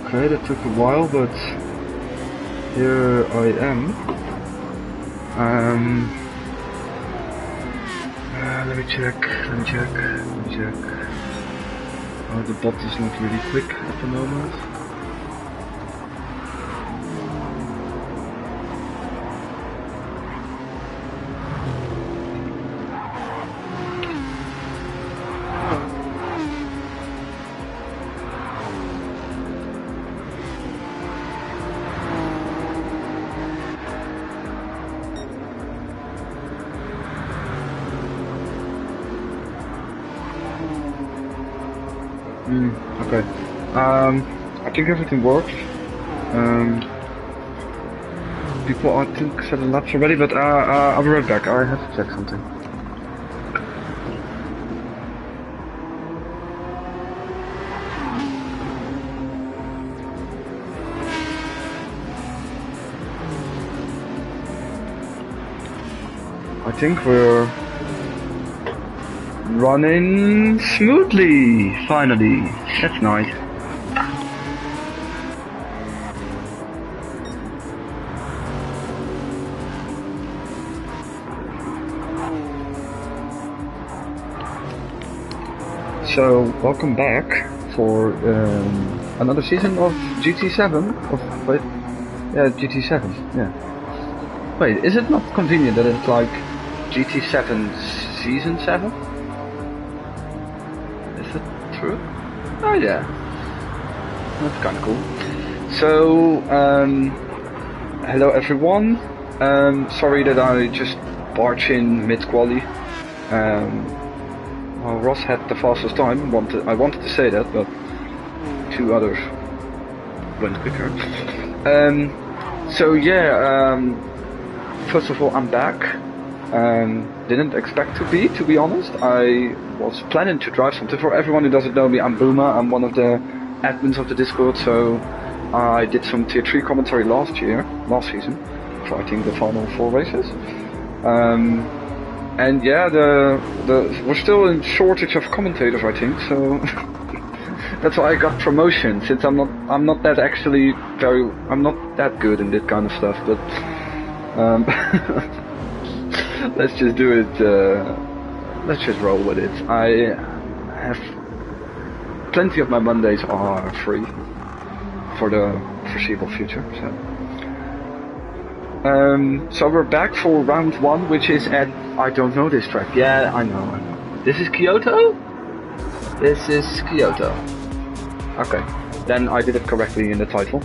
Okay, that took a while, but here I am. Let me check. Oh, the bot is not really quick at the moment. Okay. I think everything works. People I think set the laps already, but I'll be right back. I have to check something. I think we're running smoothly, finally. That's nice. So, welcome back for another season of GT7. Wait, yeah, GT7, yeah. Wait, is it not convenient that it's like GT7 Season 7? Is that true? Oh yeah. That's kinda cool. So, hello everyone. Sorry that I just barged in mid-quali. Well, Ross had the fastest time. I wanted to say that, but two others went quicker. So yeah, first of all, I'm back. Didn't expect to be honest. I was planning to drive something. For everyone who doesn't know me, I'm Bouma. I'm one of the admins of the Discord. So I did some tier 3 commentary last season, for I think the final 4 races. And yeah, we're still in shortage of commentators, I think. So that's why I got promotion. Since I'm not that good in this kind of stuff. But let's just do it. Let's just roll with it. I have plenty of my Mondays are free for the foreseeable future. So we're back for round 1, which is at, I don't know this track. Yeah, I know. This is Kyoto? This is Kyoto. Okay, then I did it correctly in the title.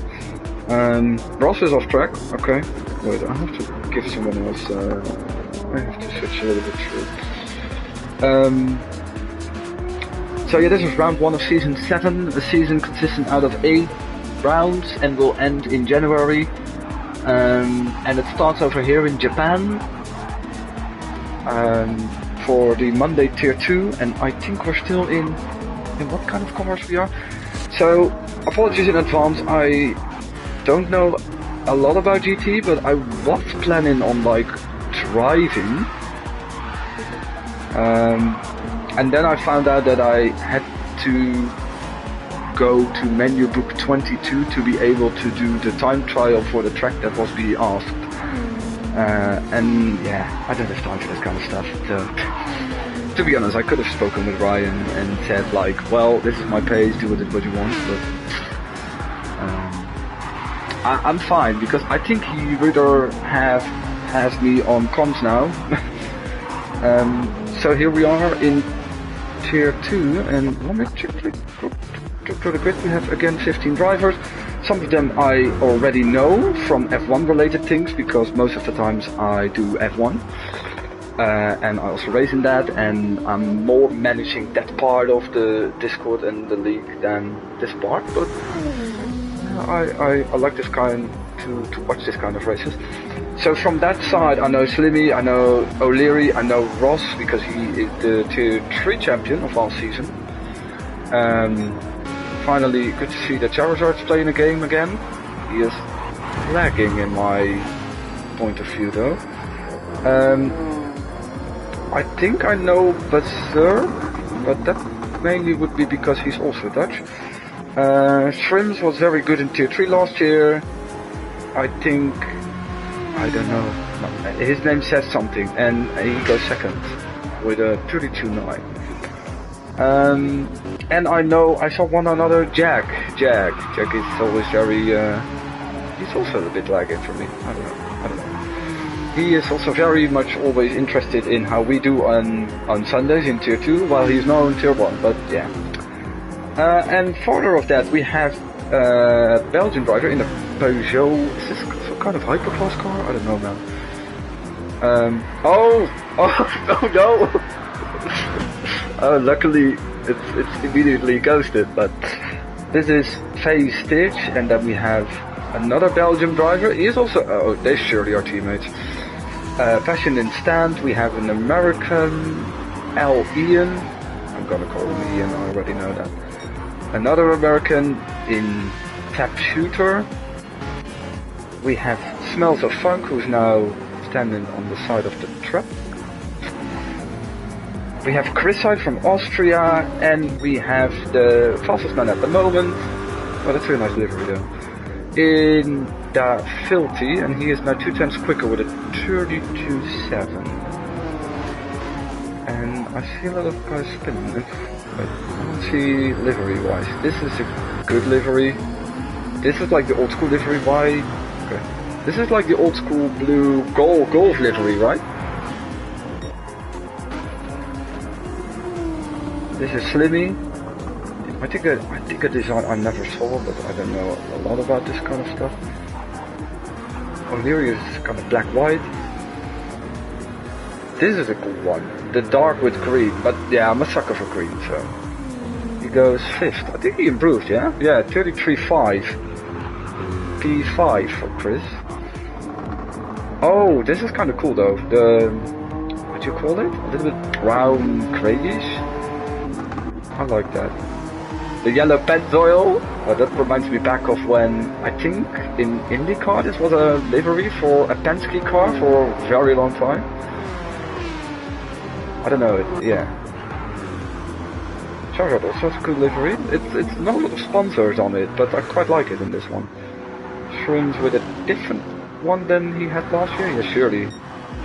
Ross is off track. Okay, wait, I have to give someone else, I have to switch a little bit through. So yeah, this is round 1 of season 7, a season consisting out of 8 rounds and will end in January. And it starts over here in Japan for the Monday tier 2, and I think we're still in what kind of cars we are. So apologies in advance, I don't know a lot about GT, but I was planning on like driving, and then I found out that I had to go to menu book 22 to be able to do the time trial for the track that was being asked. And yeah, I don't have time for this kind of stuff. So, to be honest, I could have spoken with Ryan and said like, well, this is my pace, do with it what you want, but I'm fine, because I think he rather has me on comms now. So here we are in tier 2, and let me check to the grid. We have again 15 drivers. Some of them I already know from F1 related things, because most of the times I do F1 and I also race in that, and I'm more managing that part of the Discord and the league than this part, but I like this kind to watch this kind of races. So from that side I know Slimmy, I know O'Leary, I know Ross, because he is the tier 3 champion of last season. Finally, good to see that Charizard's playing a game again. He is lagging in my point of view though. I think I know Berserk, but that mainly would be because he's also Dutch. Shrimps was very good in Tier 3 last year. I think, I don't know, his name says something, and he goes second with a 32.9. And I saw one another, Jack is always very, he's also a bit lagging for me, I don't know. He is also very much always interested in how we do on Sundays in Tier 2, while he's now in Tier 1, but yeah. And further of that, we have a Belgian driver in a Peugeot. Is this some kind of hyperclass car? I don't know, man. Oh no! Oh, luckily it's immediately ghosted. But this is Faye Stitch, and then we have another Belgian driver. He is also. Oh, they surely are teammates. Fashion in Stand. We have an American, L. Ian. I'm gonna call him Ian. I already know that. Another American in Tap Shooter. We have Smells of Funk, who's now standing on the side of the truck. We have Chris Side from Austria, and we have the fastest man at the moment. Oh, that's a really nice livery though. In Da Filthy, and he is now 2 times quicker with a 32.7. And I see a lot of guys spinning this. I don't see livery wise. This is a good livery. This is like the old school livery. Why? Okay. This is like the old school blue golf livery, right? This is Slimmy. I think a design I never saw, but I don't know a lot about this kind of stuff. O'Leary is kind of black-white. This is a cool one. The dark with green, but yeah, I'm a sucker for green, so. He goes 5th. I think he improved, yeah? Yeah, 33.5. P5 for Chris. Oh, this is kind of cool though. The, what do you call it? A little bit brown grayish. I like that. The yellow Pennzoil. That reminds me back of when, I think, in IndyCar this was a livery for a Penske car for a very long time. I don't know, yeah. Charizard also has a good livery. It's not a lot of sponsors on it, but I quite like it in this one. Shrimps with a different one than he had last year. Yeah, surely.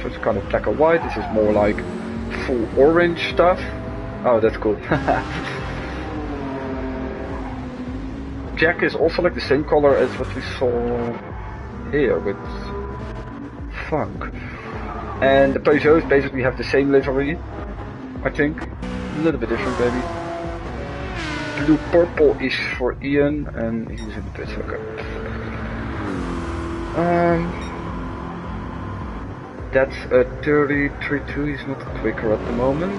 So it's kind of black or white. This is more like full orange stuff. Oh, that's cool. Jack is also like the same color as what we saw here with Funk. And the Peugeots basically have the same livery, I think. A little bit different, maybe. Blue purple is for Ian, and he's in the pits. Okay. That's a 33.2. He's not quicker at the moment.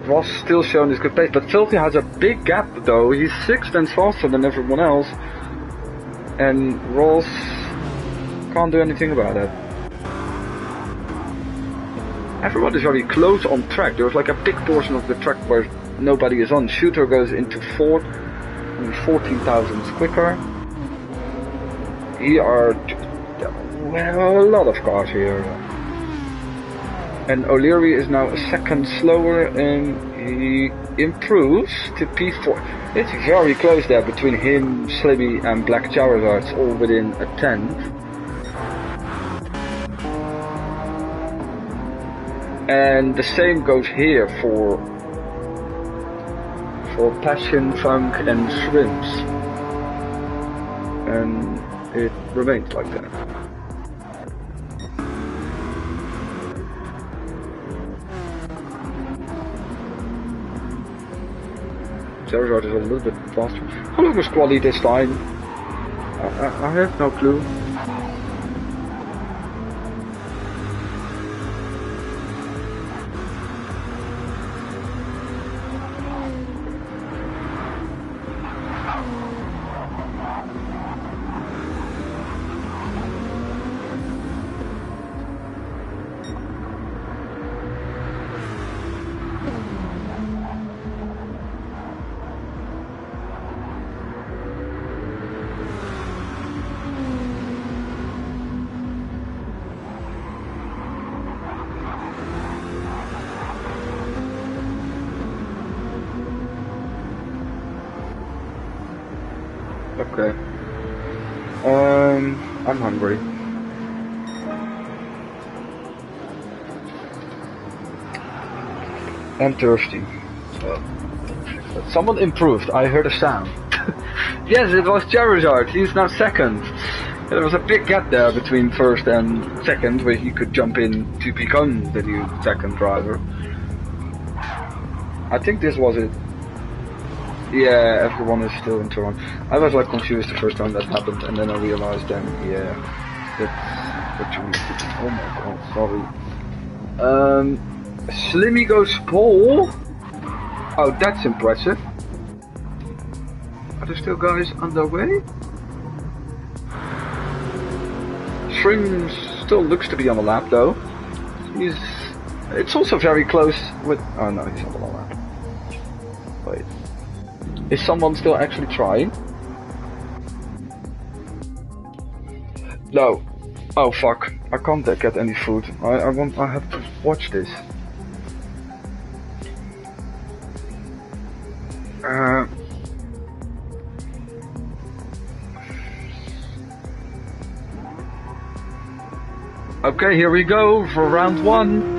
Ross still showing his good pace, but Filthy has a big gap though. He's 6 times faster than everyone else, and Ross can't do anything about it. Everyone is very close on track. There's like a big portion of the track where nobody is on. Shooter goes into 4th, only 14 thousandths quicker. Here are, well, a lot of cars here. And O'Leary is now a second slower, and he improves to P4. It's very close there between him, Slimmy and Black Charizard. It's all within a tenth. And the same goes here for Passion, Funk and Shrimps. And it remains like that. Charizard is a little bit faster. How long was Quali this time? I have no clue. Okay. I'm hungry. And thirsty. Someone improved. I heard a sound. Yes, it was Charizard. He's now second. There was a big gap there between first and second, where he could jump in to become the new second driver. I think this was it. Yeah, everyone is still in turn. I was like confused the first time that happened, and then I realized then, yeah, that's what you need to do. Oh my god, sorry. Slimmy goes pole. Oh, that's impressive. Are there still guys on their way? Shrim still looks to be on the lap though. It's also very close with... Oh no, he's on the lap. Wait. Is someone still actually trying? No. Oh fuck. I can't get any food. I have to watch this. Okay, here we go for round 1.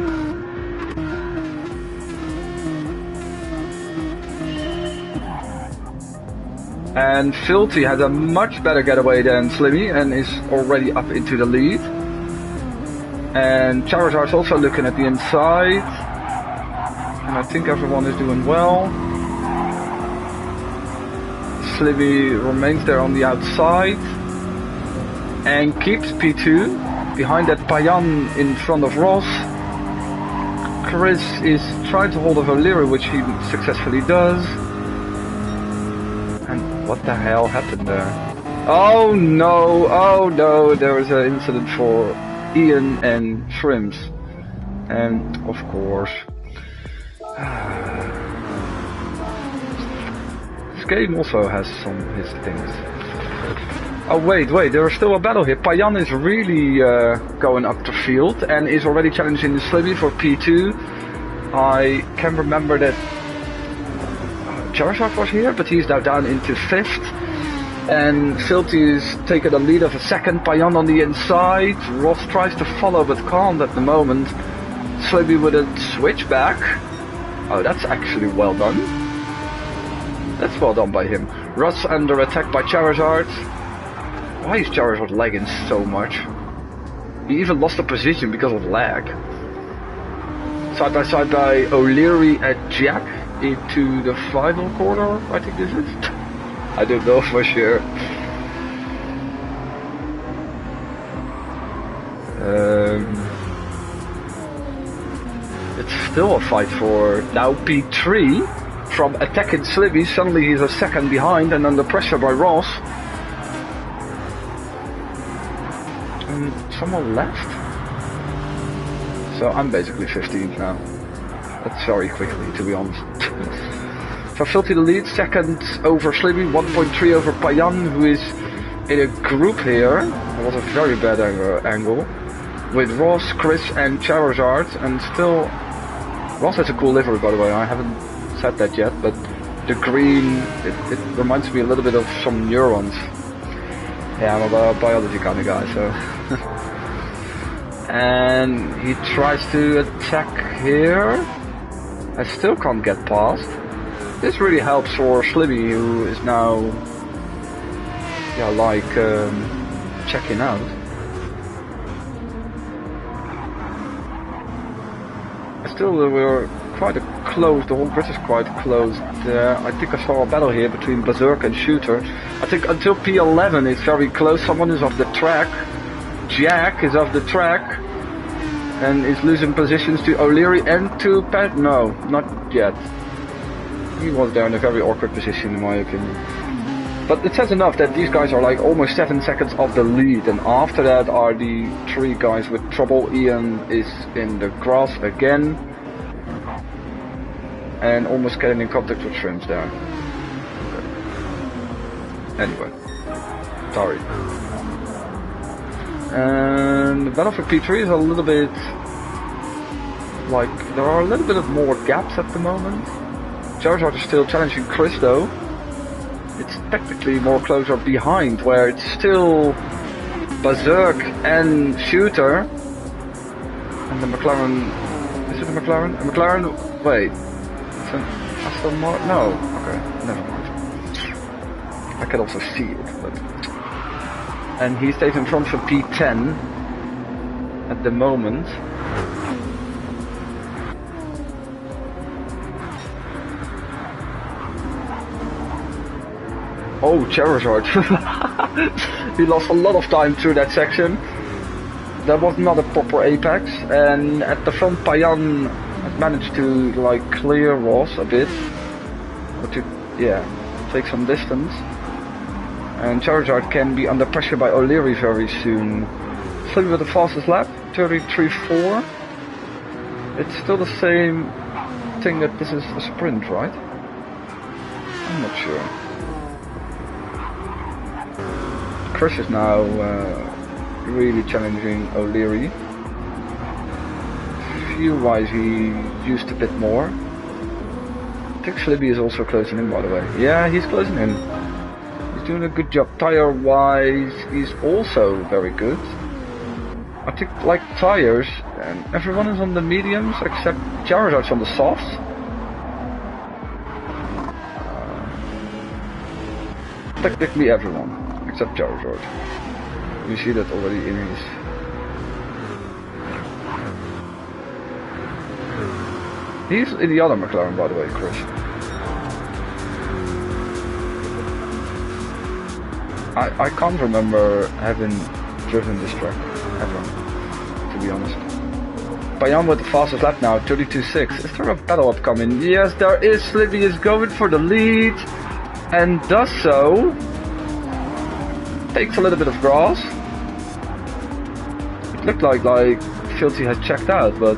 And Filthy had a much better getaway than Slimmy and is already up into the lead. And Charizard's also looking at the inside. And I think everyone is doing well. Slimmy remains there on the outside. And keeps P2. Behind that Payan in front of Ross. Chris is trying to hold off O'Leary, which he successfully does. And what the hell happened there? Oh no, there was an incident for Ian and Shrimps. And of course... this game also has some of his things. Oh wait, there's still a battle here. Payan is really going up the field and is already challenging the Slimmy for P2. I can remember that Charizard was here, but he's now down into 5th. And Filthy is taking the lead of a second. Payan on the inside. Ross tries to follow but can't at the moment. Slimmy with a switchback. Oh, that's actually well done. That's well done by him. Ross under attack by Charizard. Why is Charizard lagging so much? He even lost a position because of lag. Side by O'Leary and Jack into the final corner, I think this is. I don't know for sure. It's still a fight for now P3 from attacking Slimmy. Suddenly he's a second behind and under pressure by Ross. Someone left? So I'm basically 15th now. That's very quickly, to be honest. So Filthy the lead, second over Slimmy, 1.3 over Payan, who is in a group here. It was a very bad angle. With Ross, Chris and Charizard, and still... Ross has a cool livery, by the way, I haven't said that yet, but the green, it reminds me a little bit of some neurons. Yeah, I'm a biology kind of guy, so... And he tries to attack here. I still can't get past. This really helps for Slimmy, who is now... yeah, like... checking out. Still, we're quite close, the whole grid is quite close. I think I saw a battle here between Berserk and Shooter. I think until P11 it's very close, someone is off the track. Jack is off the track and is losing positions to O'Leary and to Pat. No, not yet. He was there in a very awkward position in my opinion. But it says enough that these guys are like almost 7 seconds off the lead, and after that are the 3 guys with trouble. Ian is in the grass again and almost getting in contact with Shrimps there. Okay. Anyway, sorry. And the battle for P3 is a little bit like, there are a little bit of more gaps at the moment. Charizard is still challenging Chris though. it's technically more closer behind, where it's still Berserk and Shooter. And the McLaren... Is it a McLaren? A McLaren... Wait. It's an Aston Martin? No. Okay, never mind. I can also see it, but... And he stays in front for P10 at the moment. Oh, Charizard. He lost a lot of time through that section. That was not a proper apex, and at the front Payan managed to like clear Ross a bit, or to take some distance. And Charizard can be under pressure by O'Leary very soon. Still with the fastest lap, 33.4. It's still the same thing that this is a sprint, right? I'm not sure. Chris is now really challenging O'Leary. Fuel-wise he used a bit more. I think Slibby is also closing in, by the way. Yeah, he's closing in. He's doing a good job. Tire-wise, he's also very good. I think, like tires, everyone is on the mediums except Charizard's on the softs. Technically everyone, except Charizard. You see that already in his... He's in the other McLaren, by the way, Chris. I can't remember having driven this track, ever, to be honest. Payan with the fastest lap now, 32.6. Is there a battle upcoming? Yes, there is. Slibby is going for the lead, and does so. Takes a little bit of grass. It looked like Filthy has checked out, but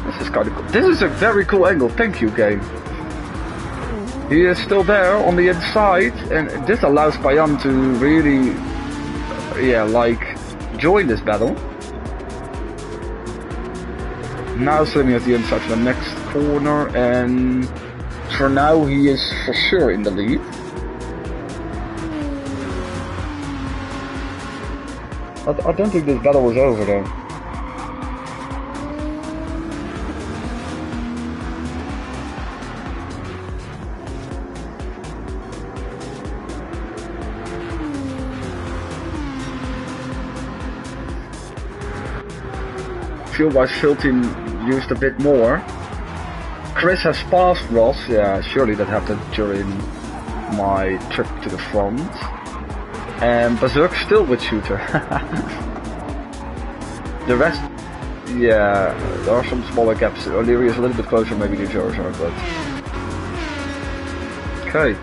this is kind of cool. This is a very cool angle. Thank you, game. He is still there on the inside, and this allows Payan to really, join this battle. Now swimming at the inside for the next corner, and for now he is for sure in the lead. I don't think this battle was over though. Fuel-wise, Filthy used a bit more. Chris has passed Ross. Yeah, surely that happened during my trip to the front. And Berserk still with Shooter. The rest, yeah, there are some smaller gaps. O'Leary is a little bit closer maybe to Charizard, but... Okay.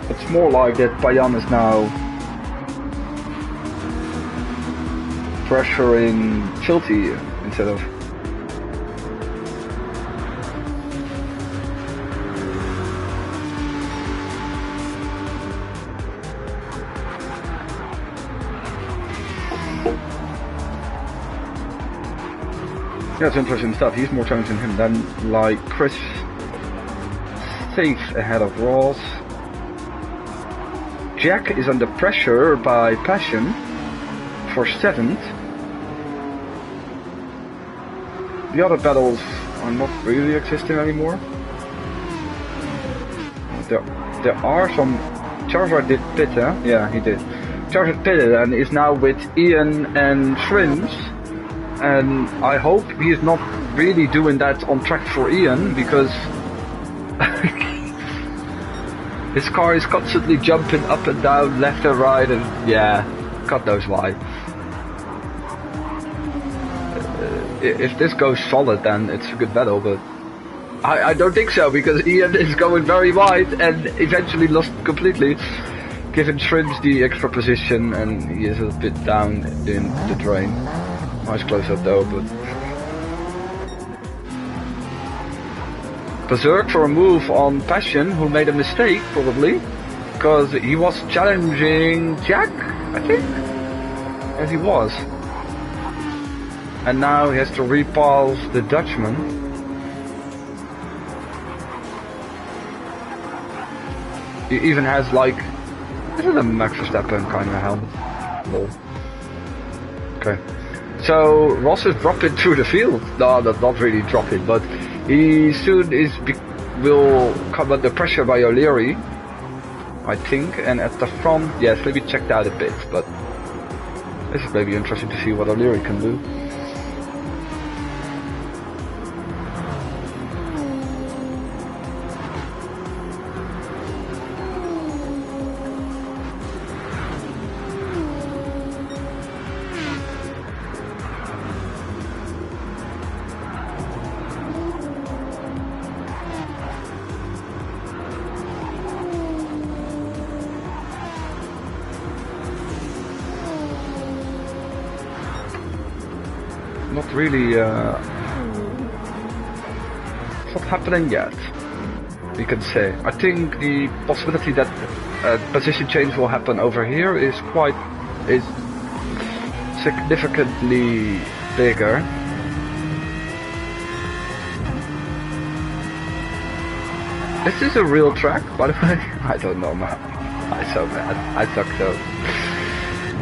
It's more like that Payan is now pressuring Filthy instead of... Yeah, it's interesting stuff. He's more challenging him than like Chris safe ahead of Ross. Jack is under pressure by Passion for 7th. The other battles are not really existing anymore. There are some... Charizard did pit, huh? Yeah, he did. Charizard pitted and is now with Ian and Shrimps. And I hope he is not really doing that on track for Ian, because his car is constantly jumping up and down, left and right, and yeah, God knows why. If this goes solid, then it's a good battle, but I don't think so, because Ian is going very wide and eventually lost completely, giving Shrimps the extra position, and he is a bit down in the drain. Nice close up though, but Berserk for a move on Passion, who made a mistake probably, because he was challenging Jack, I think? Yes, he was. And now he has to repulse the Dutchman. He even has like, is it a Max Verstappen kind of helmet? Lol. Okay. So Ross is dropping through the field. No, that's not really dropping, but he soon will come under pressure by O'Leary, I think. And at the front, yes, maybe checked out a bit, but this is maybe interesting to see what O'Leary can do. Not really, it's not happening yet, we can say. I think the possibility that position change will happen over here is significantly bigger. Is this a real track, by the way? I don't know, man. I'm so bad. I suck so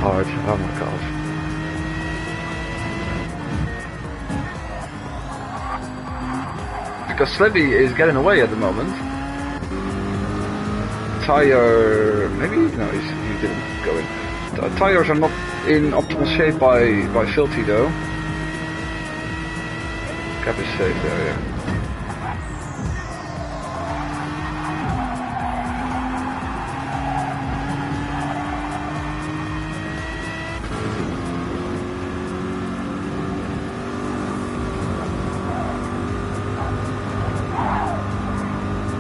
hard. Oh my god. Because Slibby is getting away at the moment. Tire... maybe? No, he didn't go in. The tires are not in optimal shape by Filthy though. Cap is safe there, yeah.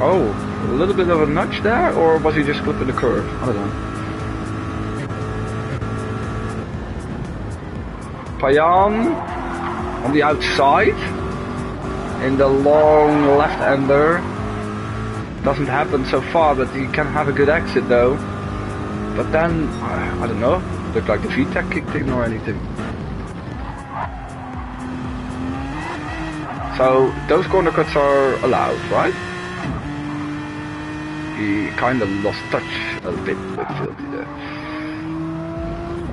Oh, a little bit of a nudge there, or was he just clipping the curve? I don't know. Payan on the outside in the long left-hander. Doesn't happen so far, but he can have a good exit though. But then, I don't know, looked like the VTEC kicked in or anything. So those corner cuts are allowed, right? He kind of lost touch a bit with Filthy there.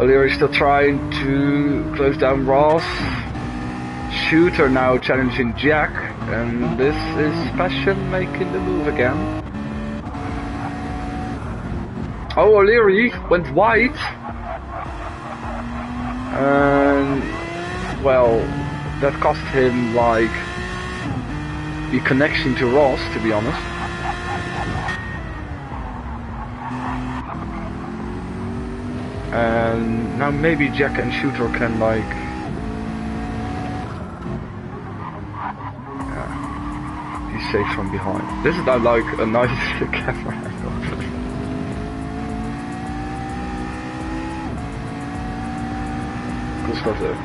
O'Leary still trying to close down Ross. Shooter now challenging Jack, and this is Passion making the move again. Oh, O'Leary went wide. And well, that cost him like the connection to Ross, to be honest. And now maybe Jack and Shooter can like... yeah, he's safe from behind. This is now like a nice camera angle. Cool stuff there.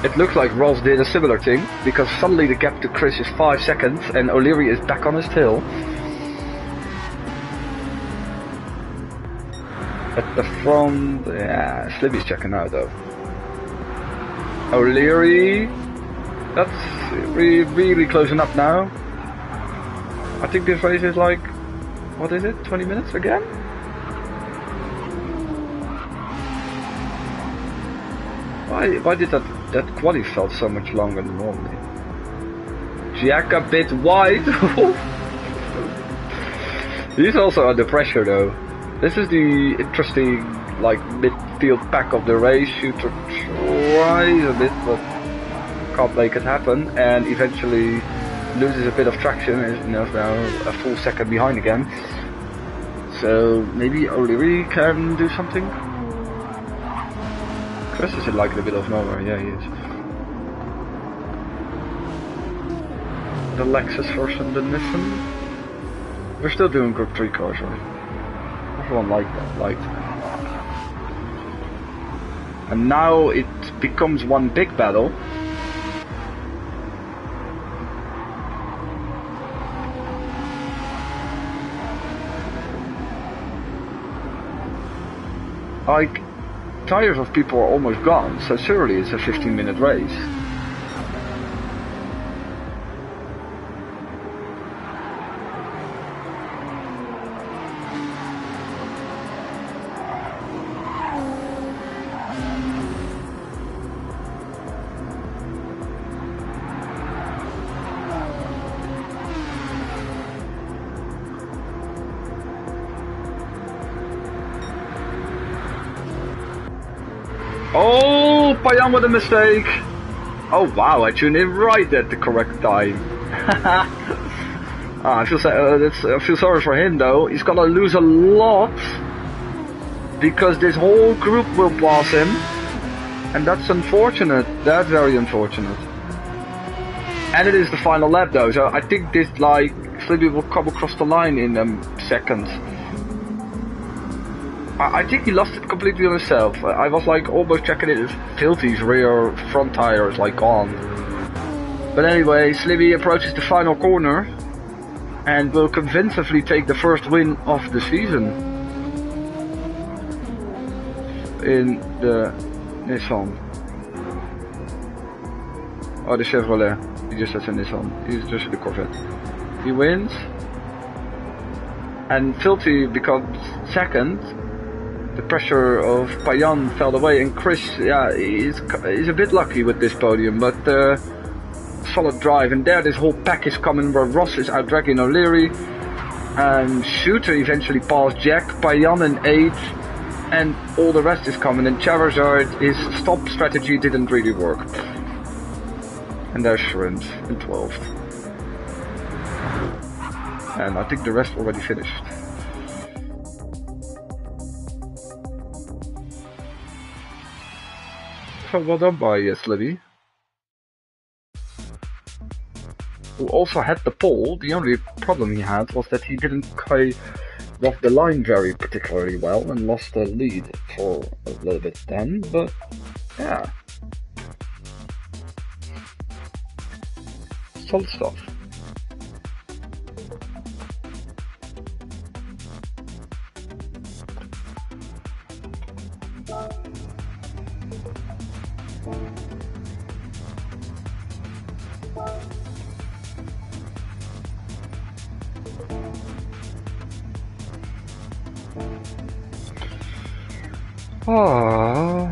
It looks like Ross did a similar thing, because suddenly the gap to Chris is 5 seconds and O'Leary is back on his tail. At the front, yeah, Slibby's checking out though. O'Leary, that's really closing up now. I think this race is like, what is it, 20 minutes again? Why did that quali felt so much longer than normally? Jack a bit wide. He's also under pressure though. This is the interesting like midfield pack of the race. Shooter tries a bit, but can't make it happen, and eventually loses a bit of traction. Is now a full second behind again. So maybe O'Leary can do something. Chris is like in a bit of nowhere. Yeah, he is. The Lexus versus the Nissan. We're still doing Group 3 cars, right? Everyone liked that. And now it becomes one big battle. Like, tires of people are almost gone, so surely it's a 15-minute race. Oh, Payan with a mistake. Oh wow, I tuned in right at the correct time. I feel sorry for him though. He's gonna lose a lot because this whole group will pass him, and that's unfortunate. That's very unfortunate. And it is the final lap though, so I think this like Slippy will come across the line in seconds. I think he lost it completely on himself. I was like almost checking it. Filthy's rear front tire is like gone. But anyway, Slivy approaches the final corner and will convincingly take the first win of the season in the Nissan. Oh, the Chevrolet. He just has a Nissan. He's just the Corvette. He wins, and Filthy becomes second. The pressure of Payan fell away, and Chris, yeah, he's a bit lucky with this podium, but solid drive. And there, this whole pack is coming, where Ross is out dragging O'Leary, and Shooter eventually passed Jack, Payan in 8th, and all the rest is coming. And Charizard, his stop strategy didn't really work. And there's Shrimps in 12th. And I think the rest already finished. So well done by Slivy, who also had the pole. The only problem he had was that he didn't walk the line very particularly well and lost the lead for a little bit then, but yeah, solid stuff. Oh.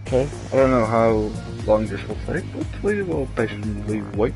Okay, I don't know how long this will take, but we will patiently wait.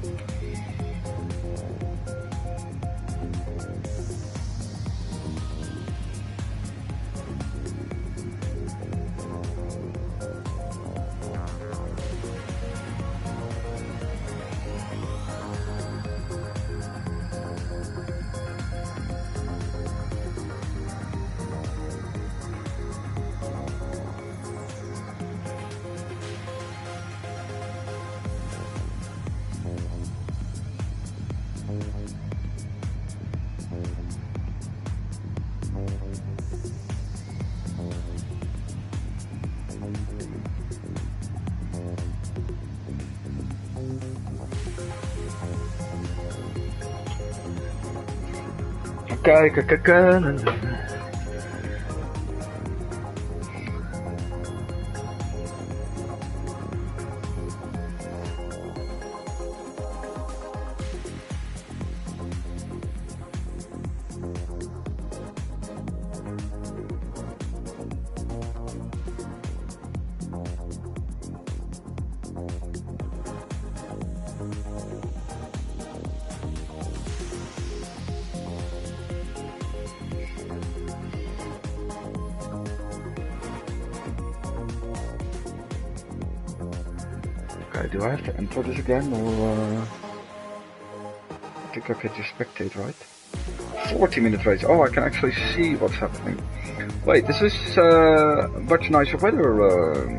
Okay, do I have to enter this again, or I think I can just spectate, right? 40-minute race. Oh, I can actually see what's happening. Wait, this is much nicer weather.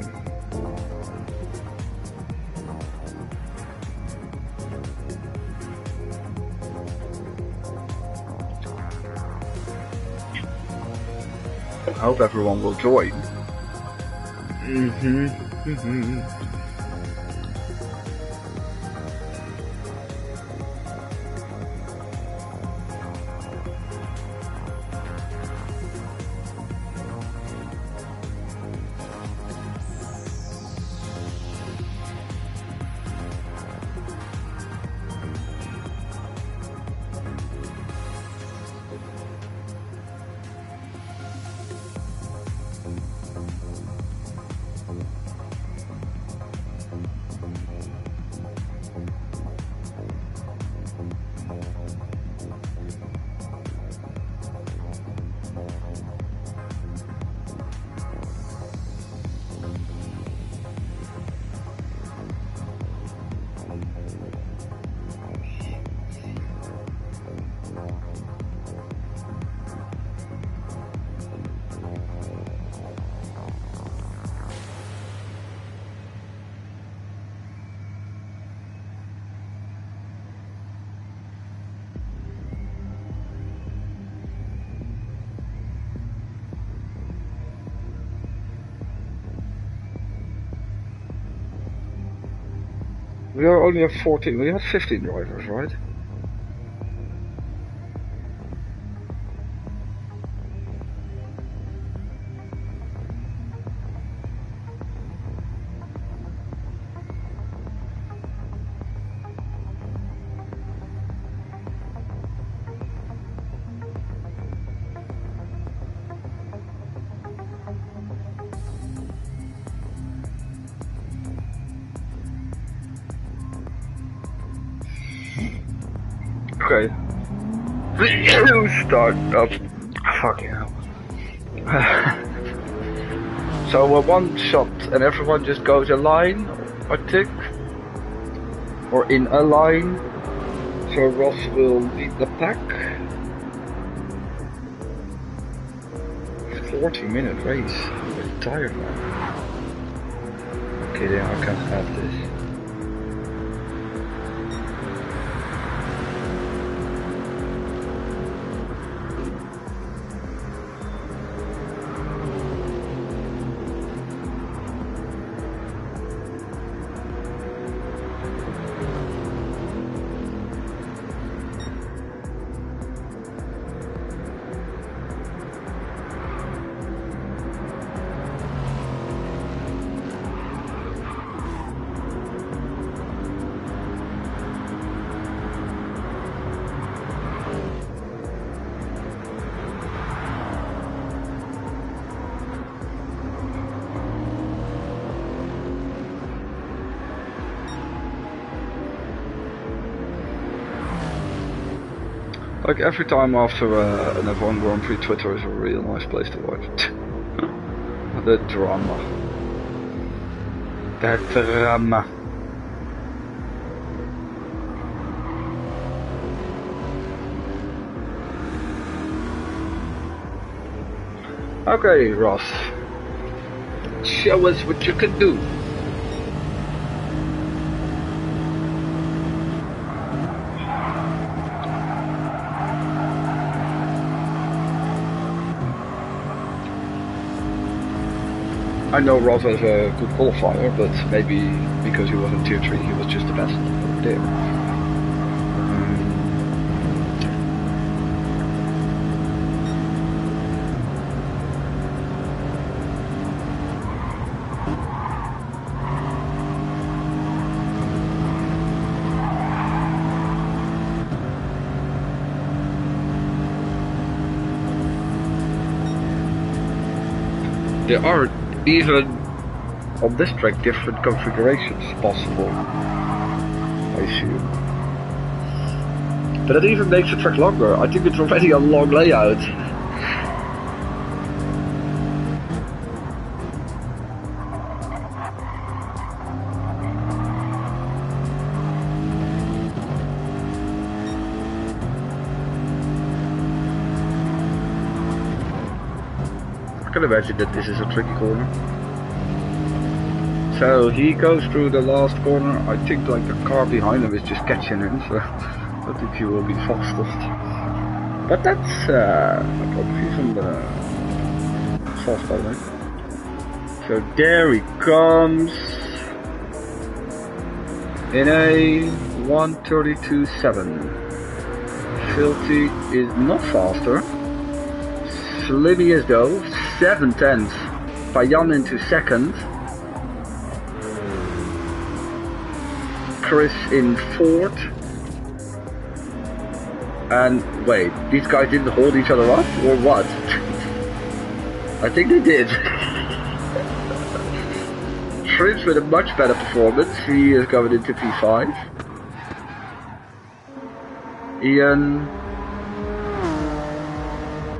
I hope everyone will join. We are only at 14, we had 15 drivers, right? Okay. Start up. Fucking hell. So one shot and everyone just goes a line, I think. Or in a line. So Ross will lead the pack. 40-minute race. I'm really tired now. Okay, then I can't have this. Like every time after an F1 Grand Prix, Twitter is a real nice place to watch. The drama. The drama. Okay, Ross. Show us what you can do. I know Ross was a good qualifier, but maybe because he was in tier 3 he was just the best there. There are even on this track different configurations possible, I assume. But it even makes the track longer. I think it's already a long layout. I can imagine that this is a tricky corner. So he goes through the last corner. I think like the car behind him is just catching him, so I think he will be fastest. But that's he's on the fast by the way. So there he comes in a 1:32.7. Filthy is not faster. Slimmy is though 7/10. Payan into second. Chris in fourth. And wait, these guys didn't hold each other up or what? I think they did. Shrimps with a much better performance. He is going into P5. Ian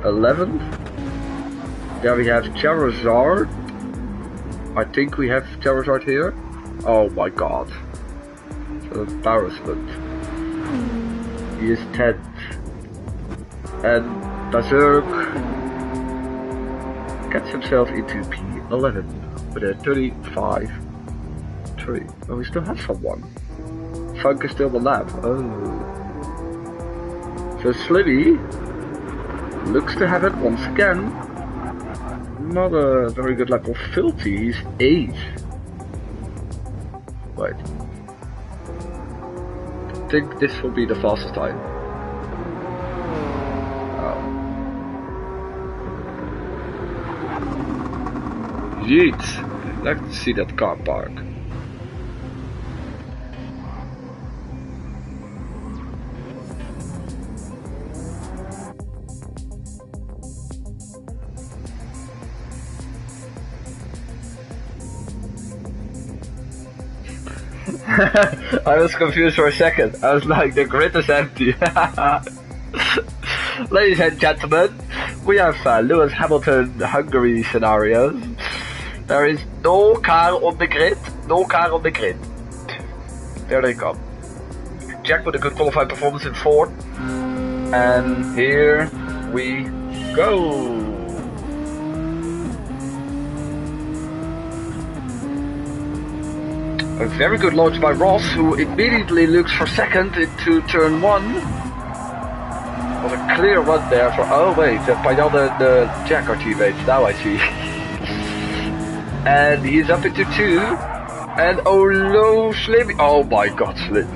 11th. There we have Charizard. I think we have Charizard here. Oh my god. Embarrassment. He is 10th. And Berserk gets himself into P11 with a 35.3. Oh, we still have someone. Funk is still the lap. Oh. So Slimmy looks to have it once again. Not a very good lap for Filthy. He's 8th. Wait. I think this will be the fastest time. Oh. Yeet! Let's see that car park. I was confused for a second. I was like, the grid is empty. Ladies and gentlemen, we have Lewis Hamilton Hungary scenarios. There is no car on the grid. No car on the grid. There they come. Jack with a good qualified performance in fourth. And here we go. A very good launch by Ross, who immediately looks for second into turn 1. Was a clear run there for, oh wait, Payan and Jack are teammates, now I see. And he's up into 2. And oh no, Slimmy, oh my god, Slimmy.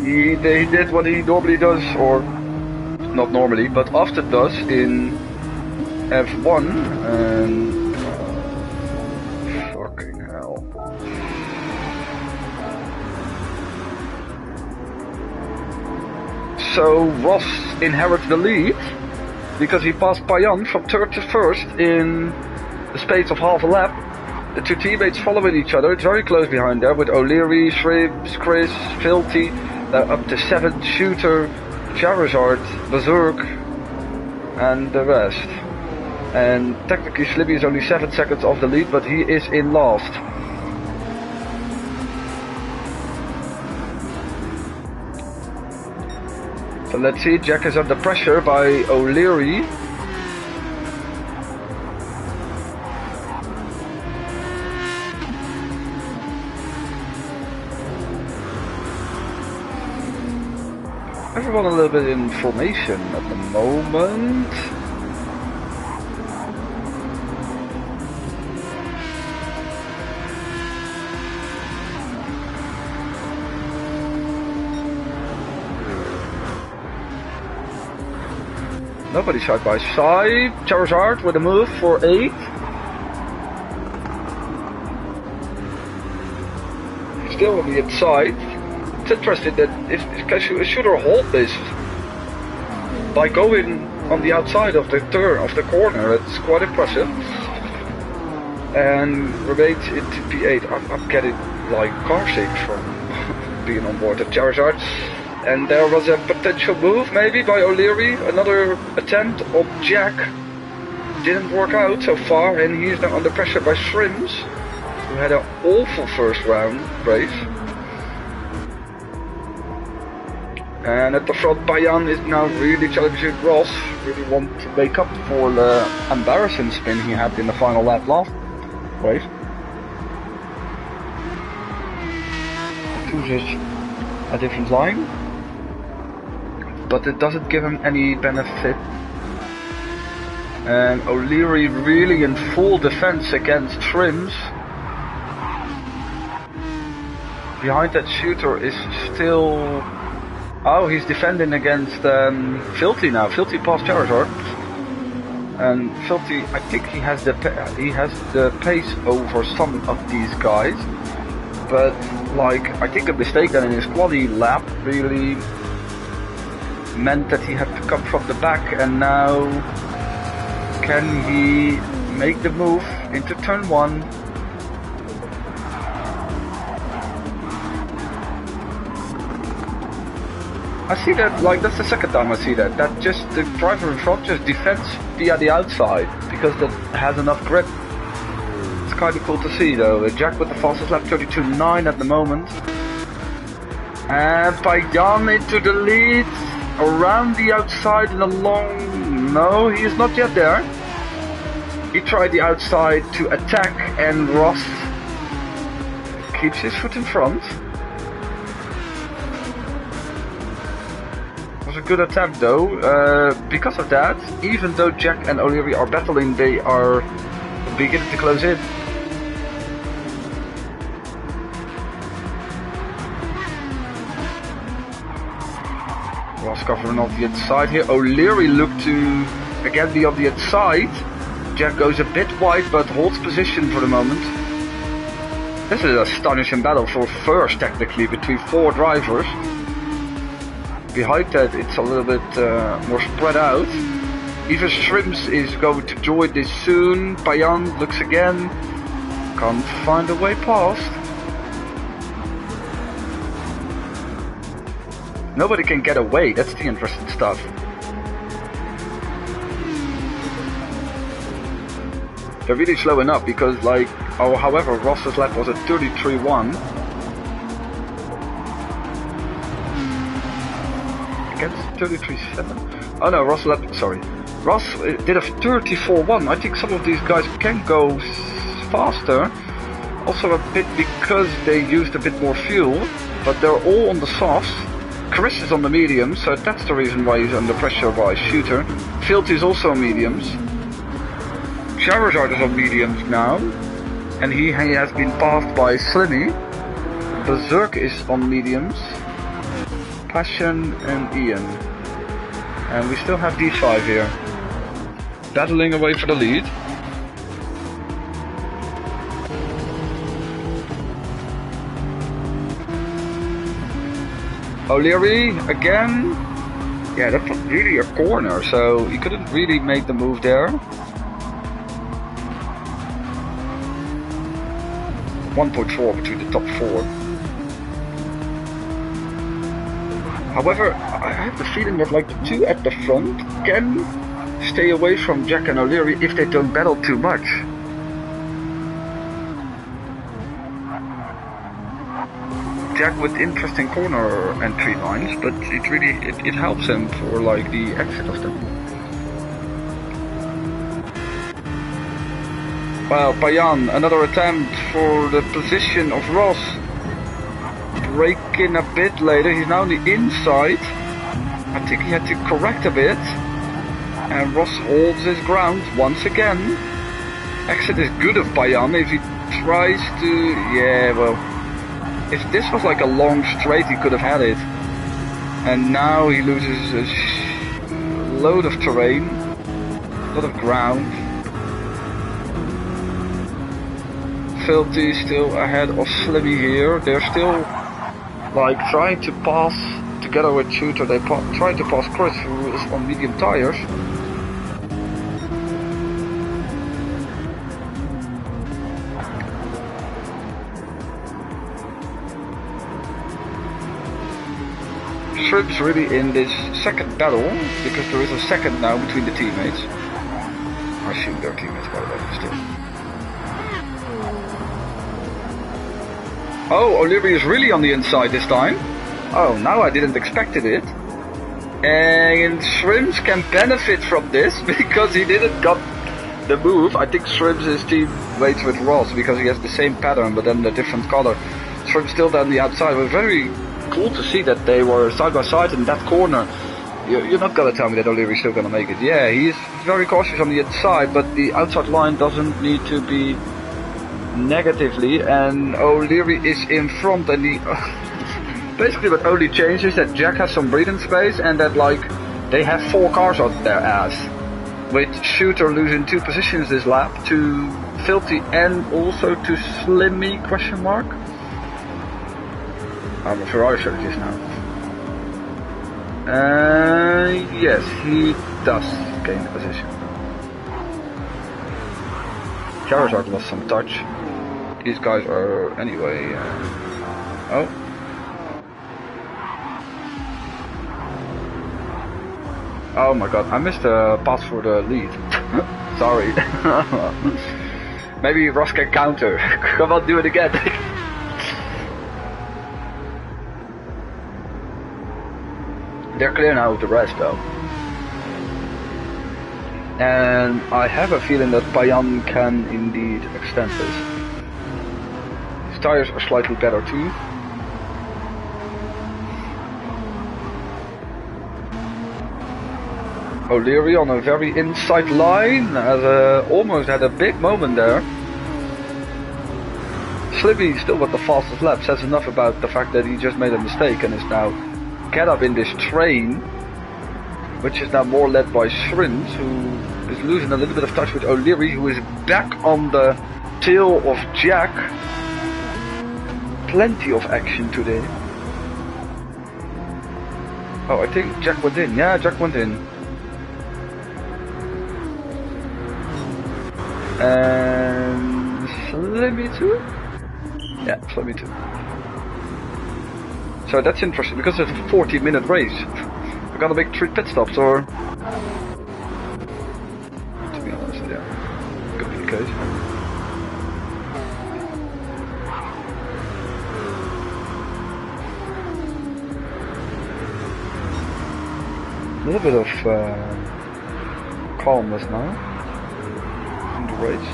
He did what he normally does, or not normally, but often does in F1, and fucking hell. So Ross inherits the lead because he passed Payan from third to first in the space of half a lap. The two teammates following each other. It's very close behind there with O'Leary, Shrimps, Chris, Filthy. They're up to 7th, Shooter, Charizard, Berserk, and the rest. And technically Slimmy is only 7 seconds off the lead, but he is in last. So let's see, Jack is under pressure by O'Leary. Everyone a little bit in formation at the moment. Nobody side by side. Charizard with a move for 8. Still on the inside. It's interesting that if a shooter hold this by going on the outside of the turn of the corner, it's quite impressive. And remains into P8. I'm getting like car sick from being on board the Charizard. And there was a potential move maybe by O'Leary. Another attempt on Jack. Didn't work out so far, and he is now under pressure by Shrimps, who had an awful first round race. And at the front, Bayan is now really challenging Ross. Really want to make up for the embarrassing spin he had in the final lap last race. Chooses a different line, but it doesn't give him any benefit. And O'Leary really in full defense against Shrimps. Behind that shooter is still... Oh, he's defending against Filthy now. Filthy passed Charizard. And Filthy, I think he has the pace over some of these guys. But like, I think a mistake then in his quali lap really meant that he had to come from the back, and now can he make the move into turn 1? I see that, like, that's the second time I see that. That just, the driver in front just defends via the outside, because that has enough grip. It's kind of cool to see though. Jack with the fastest lap, 32.9 at the moment. And Bayan into the lead, around the outside in a long... No, he is not yet there. He tried the outside to attack, and Ross keeps his foot in front. Was a good attempt though. Because of that, even though Jack and O'Leary are battling, they are beginning to close in. Ross covering off the inside here. O'Leary looked to again be on the inside. Jack goes a bit wide but holds position for the moment. This is an astonishing battle for first technically between 4 drivers. Behind that it's a little bit more spread out. Even Shrimps is going to join this soon. Bayan looks again. Can't find a way past. Nobody can get away, that's the interesting stuff. They're really slowing up because, like, oh, however, Ross's lap was at 33.1. Against 33.7. Oh no, Ross lap, sorry. Ross did a 34.1. I think some of these guys can go faster. Also a bit because they used a bit more fuel, but they're all on the softs. Chris is on the mediums, so that's the reason why he's under pressure by Shooter. Filthy is also on mediums. Charizard is on mediums now, and he has been passed by Slimmy. Berserk is on mediums. Passion and Ian. And we still have these 5 here, battling away for the lead. O'Leary again. Yeah, that was really a corner, so he couldn't really make the move there. 1.4 between the top 4. However, I have the feeling that like the 2 at the front can stay away from Jack and O'Leary if they don't battle too much. Jack with interesting corner entry lines, but it really it helps him for like the exit of them. Well, Bayan, another attempt for the position of Ross. Breaking a bit later, he's now on the inside. I think he had to correct a bit. And Ross holds his ground once again. Exit is good of Bayan if he tries to... Yeah, well... If this was like a long straight, he could have had it. And now he loses a load of terrain, a lot of ground. Filthy still ahead of Slimmy here. They're still like trying to pass together with Shooter. They try to pass Chris, who is on medium tires. Shrimp's really in this second battle, because there is a second now between the teammates. I assume they're teammates, by the way, still. Oh, O'Leary is really on the inside this time. Oh, now I didn't expect it. And Shrimps can benefit from this, because he didn't got the move. I think Shrimps is teammates with Ross, because he has the same pattern, but then a different color. Shrimps still down the outside. It was very cool to see that they were side by side in that corner. You're not gonna tell me that O'Leary's still gonna make it. Yeah, he's very cautious on the inside, but the outside line doesn't need to be negatively, and O'Leary is in front, and he basically what only changes is that Jack has some breathing space, and that like they have 4 cars out their ass, with Shooter losing 2 positions this lap to Filthy and also to Slimmy question mark. I'm a Ferrari strategist now. Yes, he does gain the position. Charizard lost some touch. These guys are anyway. Oh. Oh my god, I missed a pass for the lead. Sorry. Maybe Ross can counter. Come on, do it again. They're clear now with the rest though. And I have a feeling that Payan can indeed extend this. His tires are slightly better too. O'Leary on a very inside line, has almost had a big moment there. Slimmy still got the fastest lap, says enough about the fact that he just made a mistake and is now get up in this train, which is now more led by Shrimps, who is losing a little bit of touch with O'Leary, who is back on the tail of Jack. Plenty of action today. Oh, I think Jack went in. Yeah, Jack went in. And Slimmy too? Yeah, Slimmy too. So that's interesting, because it's a 40-minute race. We're gonna make 3 pit stops, or... To be honest, yeah. Could be the case. A little bit of calmness now in the race.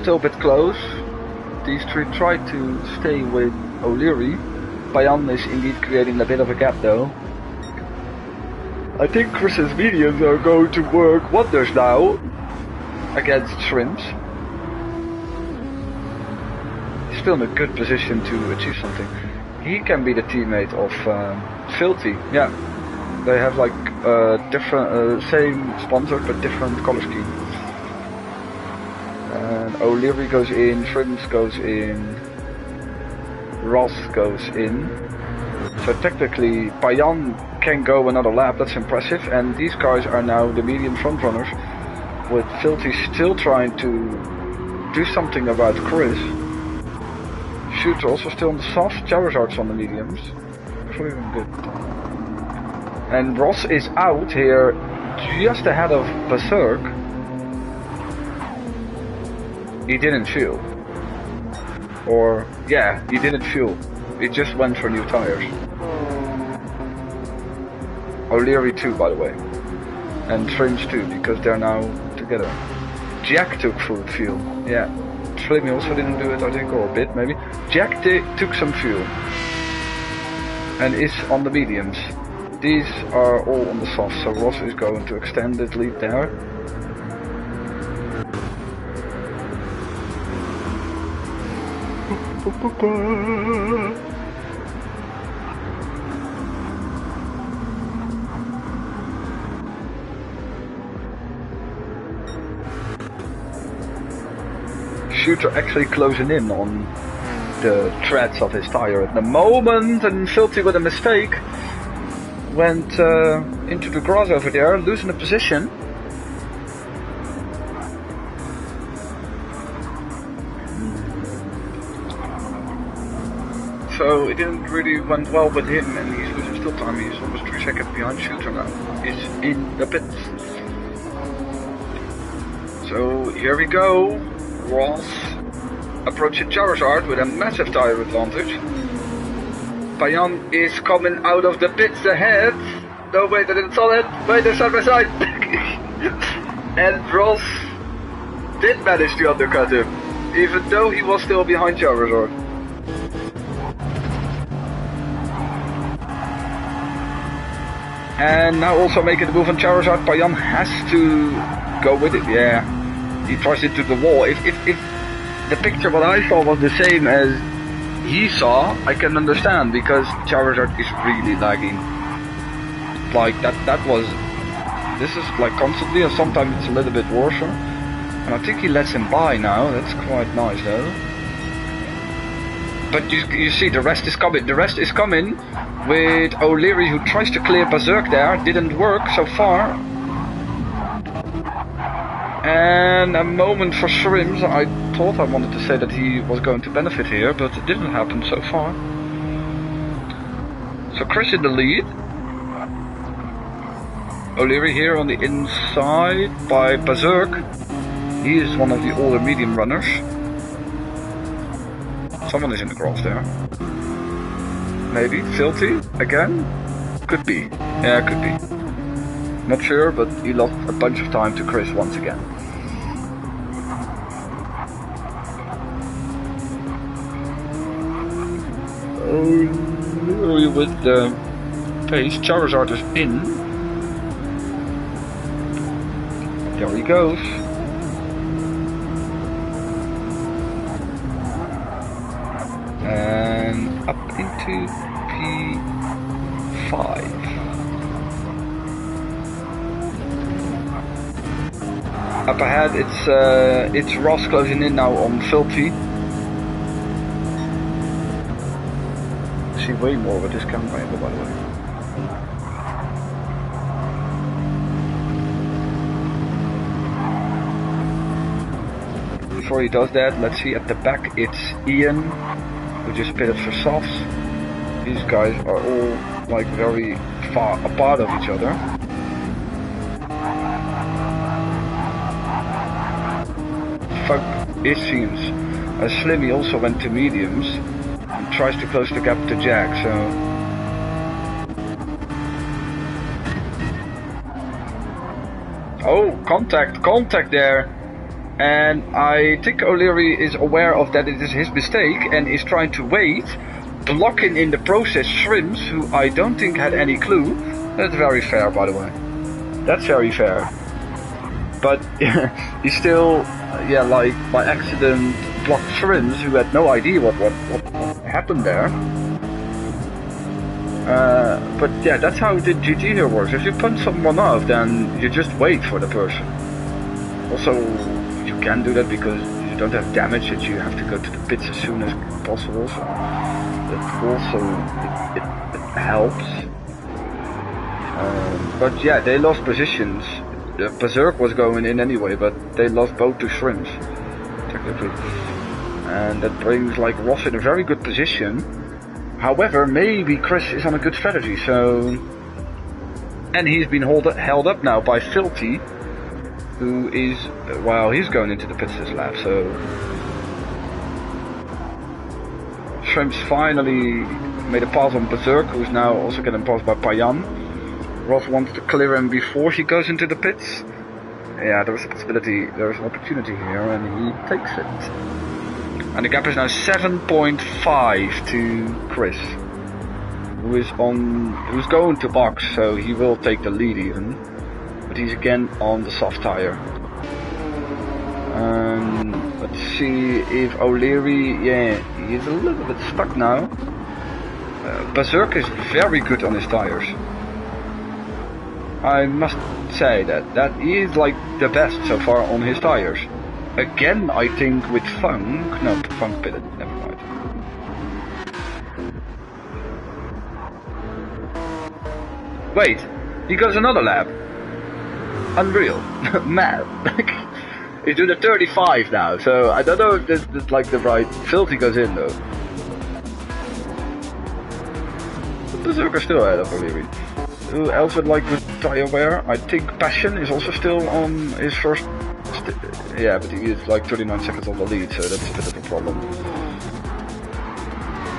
Still a bit close. These 3 try to stay with O'Leary. Payan is indeed creating a bit of a gap though. I think Chris's mediums are going to work wonders now against Shrimps. He's still in a good position to achieve something. He can be the teammate of Filthy. Yeah, they have like different, same sponsor but different color scheme. And O'Leary goes in, Shrimps goes in, Ross goes in. So technically Payan can go another lap, that's impressive. And these guys are now the medium front runners, with Filthy still trying to do something about Chris. Shooter also still on the soft, Charizard's on the mediums. Pretty good. And Ross is out here just ahead of Berserk. He didn't fuel. Or, yeah, he didn't fuel. He just went for new tires. O'Leary too, by the way. And Shrimps too, because they're now together. Jack took fuel. Yeah. Slimmy also didn't do it, I think, or a bit maybe. Jack took some fuel. And is on the mediums. These are all on the soft, so Ross is going to extend his lead there. Shooter actually closing in on the treads of his tire at the moment, and Filthy with a mistake went into the grass over there, losing a position. So it didn't really went well with him, and he's losing still time. He's almost 3 seconds behind Shooter now. He's in the pits. So here we go. Ross approaching Charizard with a massive tire advantage. Payan is coming out of the pits ahead. No, wait, I didn't saw it. Wait, they're side by side. And Ross did manage to undercut him, even though he was still behind Charizard. And now also making the move on Charizard. Payan has to go with it. Yeah, he tries into the wall. If the picture what I saw was the same as he saw, I can understand, because Charizard is really lagging. Like that was, this is like constantly, and sometimes it's a little bit worse. And I think he lets him by now. That's quite nice though. But you see, the rest is coming. The rest is coming with O'Leary, who tries to clear Berserk there. Didn't work so far. And a moment for Shrimps. I thought I wanted to say that he was going to benefit here, but it didn't happen so far. So Chris in the lead. O'Leary here on the inside by Berserk. He is one of the older medium runners. Someone is in the grass there. Maybe. Filthy again? Could be. Yeah, could be. Not sure, but he lost a bunch of time to Chris once again. Oh, with the pace. Charizard is in. There he goes. And up into P5. Up ahead, it's Ross closing in now on Filthy. I see way more with this camera angle, by the way. Before he does that, let's see at the back, it's Ian, who just pitted for softs. These guys are all like very far apart of each other. Fuck, it seems. Slimmy also went to mediums and tries to close the gap to Jack, so... Oh, contact there! And I think O'Leary is aware of that it is his mistake and is trying to wait, blocking in the process Shrimps, who I don't think had any clue. That's very fair, by the way. That's very fair. But he still, yeah, like by accident blocked Shrimps, who had no idea what happened there. But yeah, that's how the GT here works. If you punch someone off, then you just wait for the person. Also, you can do that because you don't have damage that you have to go to the pits as soon as possible, so that also it helps. But yeah, they lost positions. The Berserk was going in anyway, but they lost both to Shrimps, technically. And that brings like Ross in a very good position. However, maybe Chris is on a good strategy, so... And he's been held up now by Filthy, who is, well, he's going into the pits this lap, so... Shrimps finally made a pass on Berserk, who's now also getting passed by Payan. Ross wants to clear him before he goes into the pits. yeah, there is a possibility, there is an opportunity here, and he takes it. And the gap is now 7.5 to Chris, who's going to box, so he will take the lead even, but he's again on the soft tire. Let's see if O'Leary, yeah, he's a little bit stuck now. Berserk is very good on his tires. I must say that he is like the best so far on his tires. Again, I think with Funk, no, Funk pitted, never mind. Wait, he goes another lap. Unreal, mad. He's doing a 35 now, so I don't know if this is like the right field he goes in though. But Berserker still ahead of O'Leary. Who else would like good tire wear? I think Passion is also still on his first. Yeah, but he is like 39 seconds on the lead, so that's a bit of a problem.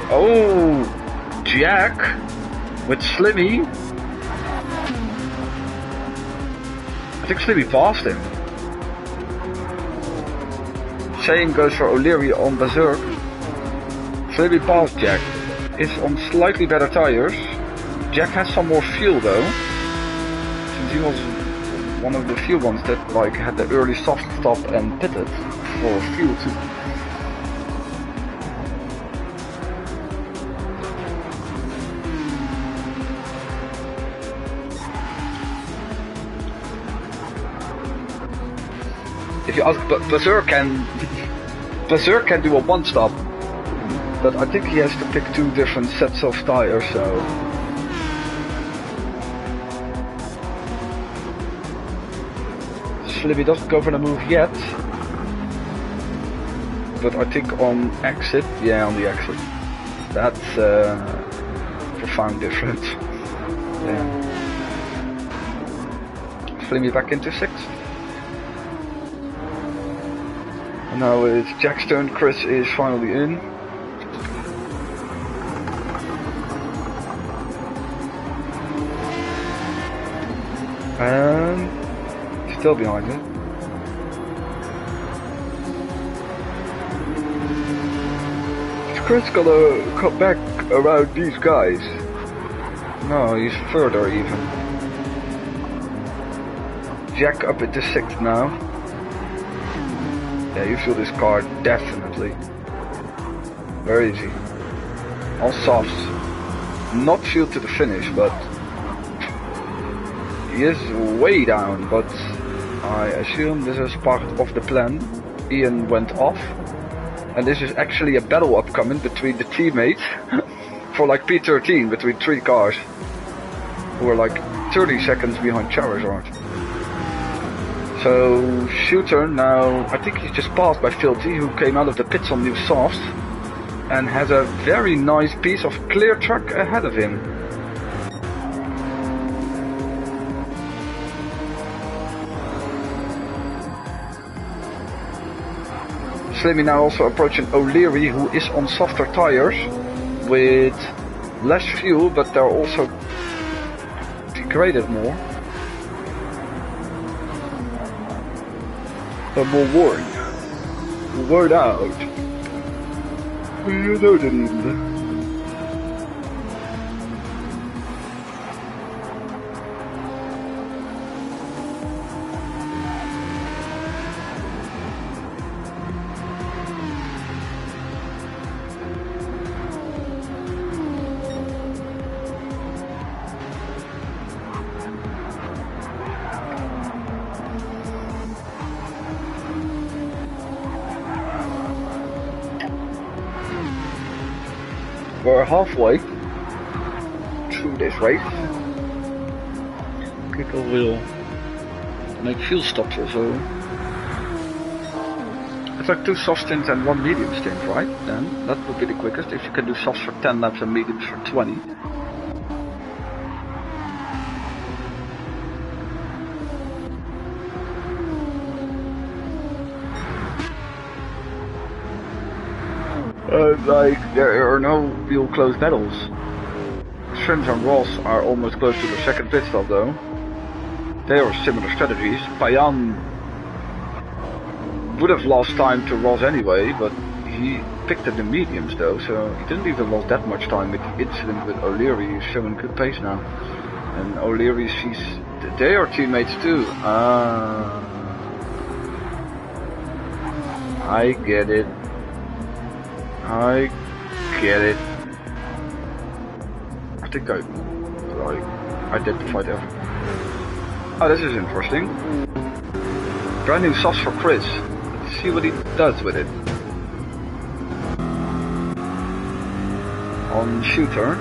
Oh, Jack with Slimmy. I think Slimmy passed him. Same goes for O'Leary on Berserk. Slimmy passed Jack. Is on slightly better tires. Jack has some more fuel though, since he was one of the few ones that like had the early soft stop and pitted for fuel too. If you ask, Berserk can do a one stop, but I think he has to pick two different sets of tires, so. Slimmy doesn't go for the move yet, but I think on exit, yeah, on the exit, that's profound difference. Yeah. Slimmy back into 6th. And now it's Jack's turn. Chris is finally in. And still behind it. Is Chris gonna come back around these guys? No, he's further even. Jack up into 6th now. Yeah, you feel this car definitely. Where is he? On softs. Not fueled to the finish, but he is way down, but I assume this is part of the plan. Ian went off, and this is actually a battle upcoming between the teammates for like P13 between 3 cars who are like 30 seconds behind Charizard. So Shooter now, I think he's just passed by Filthy, who came out of the pits on new softs and has a very nice piece of clear track ahead of him. Slimmy now also approaching O'Leary, who is on softer tires with less fuel, but they're also degraded more. But more worn. Worn out. You know that even. We're halfway through this race. People will make fuel stops or so. It's like 2 soft stints and 1 medium stint, right? Then that would be the quickest if you can do softs for 10 laps and mediums for 20. Like, there are no real close battles. Shrimps and Ross are almost close to the second pit stop though. They are similar strategies. Payan would have lost time to Ross anyway, but he picked up the mediums though, so he didn't even lose that much time with the incident with O'Leary. He's showing good pace now. And O'Leary sees they are teammates too. I get it. I get it. I think I identified everything. Oh, this is interesting. Brand new sauce for Chris. Let's see what he does with it. On shooter.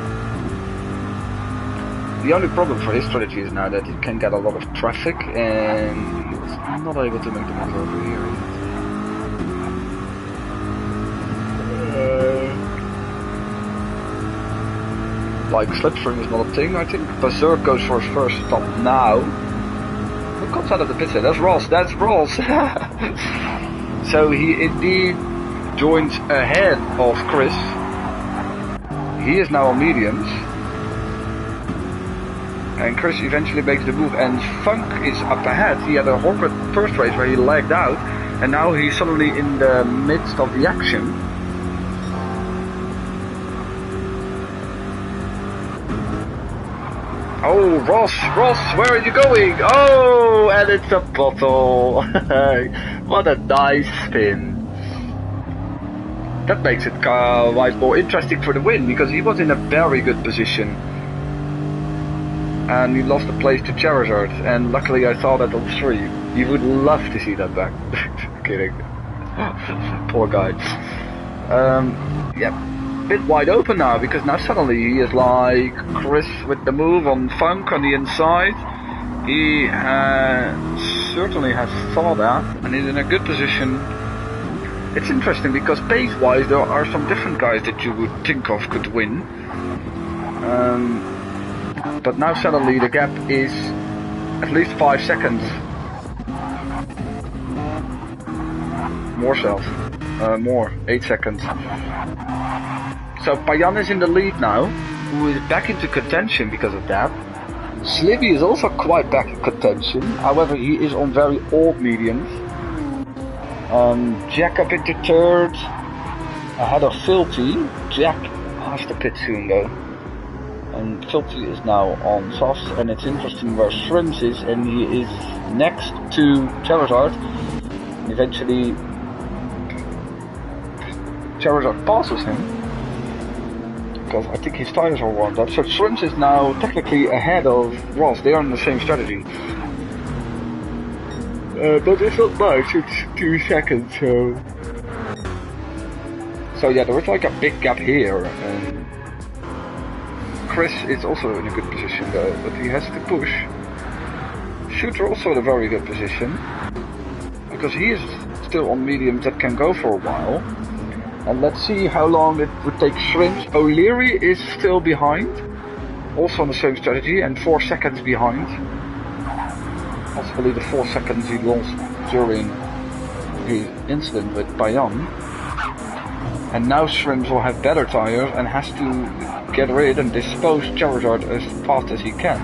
The only problem for his strategy is now that he can get a lot of traffic and he's not able to make the move over here. Like slipstream is not a thing, I think. Berserk goes for his first stop now. Who comes out of the pit there? That's Ross, that's Ross! So he indeed joins ahead of Chris. He is now on mediums. And Chris eventually makes the move, and Funk is up ahead. He had a horrid first race where he lagged out, and now he's suddenly in the midst of the action. Oh, Ross, where are you going? Oh, and it's a bottle. What a nice spin. That makes it quite more interesting for the win, because he was in a very good position. And he lost the place to Charizard, and luckily I saw that on stream. You would love to see that back. Kidding. Poor guy. Yeah, bit wide open now, because now suddenly he is like Chris with the move on Funk on the inside. He certainly has saw that, and he's in a good position. It's interesting because pace-wise there are some different guys that you would think of could win. But now suddenly the gap is at least 5 seconds. More cells. More. 8 seconds. So Payan is in the lead now, who is back into contention because of that. Slibby is also quite back in contention, however he is on very old mediums. Jack up into third, ahead of Filthy. Jack has to pit soon though. And Filthy is now on softs, and it's interesting where Shrimps is, and he is next to Charizard. Eventually Charizard passes him, because I think his tires are warmed up. So Shrimps is now technically ahead of Ross. They are on the same strategy. But it's not much, it's 2 seconds, so yeah, there is like a big gap here. And Chris is also in a good position though, but he has to push. Shooter also in a very good position, because he is still on mediums that can go for a while. And let's see how long it would take Shrimps. O'Leary is still behind, also on the same strategy, and 4 seconds behind. Possibly the 4 seconds he lost during the incident with Payan. And now Shrimps will have better tires and has to get rid and dispose Charizard as fast as he can.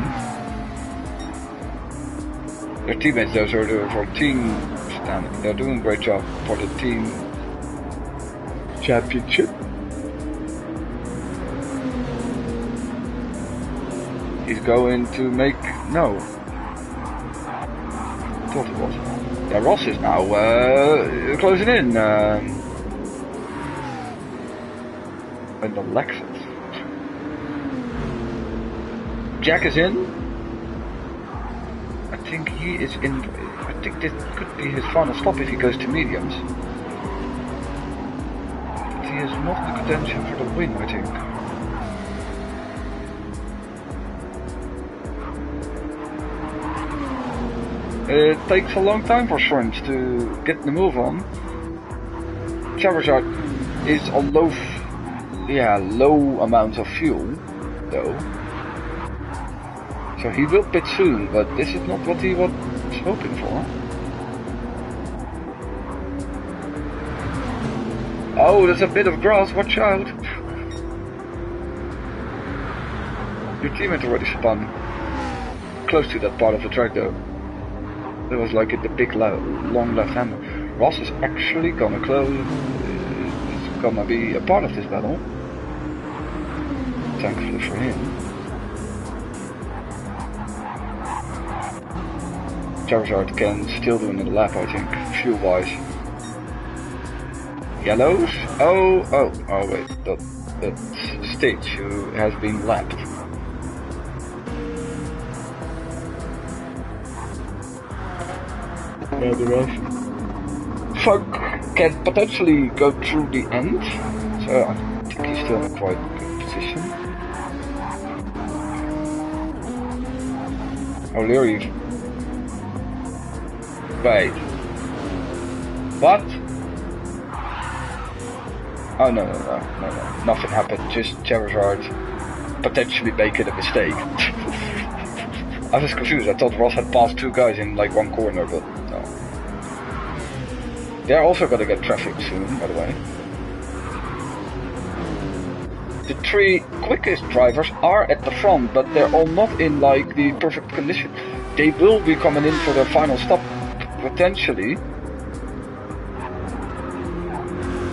Their teammates those are for team stand. They're doing a great job for the team championship. He's going to make no. I thought it was. Yeah, Ross is now closing in. In the Lexus. Jack is in. I think he is in. I think this could be his final stop if he goes to mediums. But he is not in contention for the win, I think. It takes a long time for Shrimps to get the move on. Charizard is on low amounts of fuel, though. So he will pit soon, but this is not what he was hoping for. Oh, there's a bit of grass, watch out! Your teammate already spun close to that part of the track though. It was like at the big long left-hander. Ross is actually gonna is gonna be a part of this battle. Thankfully for him. Charizard can still do another lap, I think, fuel wise. Yellows? Oh wait, that Stitch who has been lapped. Funk can potentially go through the end, so I think he's still in a quite good position. O'Leary. Wait. What? Oh no, nothing happened, just Charizard potentially making a mistake. I was confused, I thought Ross had passed two guys in like one corner, but no. They're also gonna get traffic soon, by the way. The three quickest drivers are at the front, but they're all not in like the perfect condition. They will be coming in for their final stop, potentially.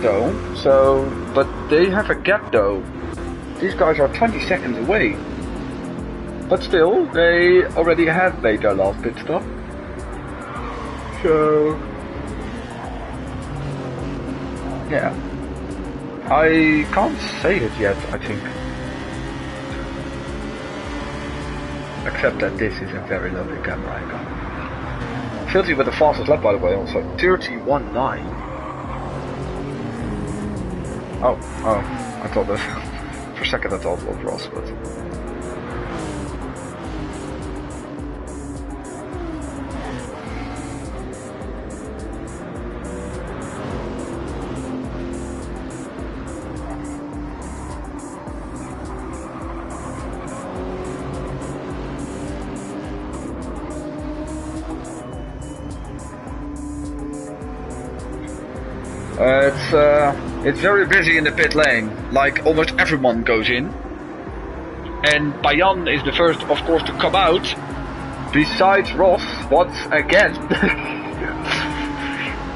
Though, so, but they have a gap though. These guys are 20 seconds away. But still, they already have made their last pit stop. So, yeah. I can't say it yet, I think. Except that this is a very lovely camera angle. Filthy with the fastest lap, by the way, also 31.9. Oh, I thought that, for a second I thought it was Ross, but... It's very busy in the pit lane, like almost everyone goes in. And Bayan is the first, of course, to come out, besides Ross, once again.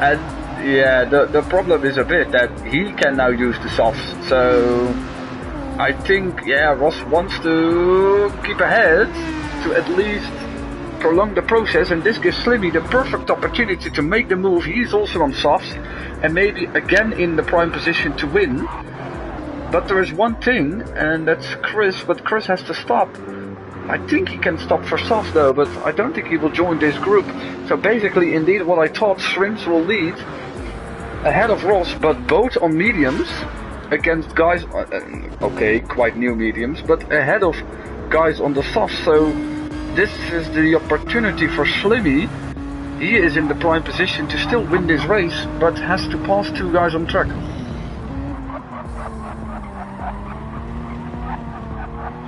And yeah, the problem is a bit that he can now use the softs, so I think, yeah, Ross wants to keep ahead to at least prolong the process, and this gives Slimmy the perfect opportunity to make the move. He's also on softs and maybe again in the prime position to win. But there is one thing, and that's Chris, but Chris has to stop. I think he can stop for softs though, but I don't think he will join this group. So basically, indeed, what I thought, Shrimps will lead ahead of Ross, but both on mediums against guys, okay, quite new mediums, but ahead of guys on the softs. So this is the opportunity for Slimmy. He is in the prime position to still win this race, but has to pass two guys on track.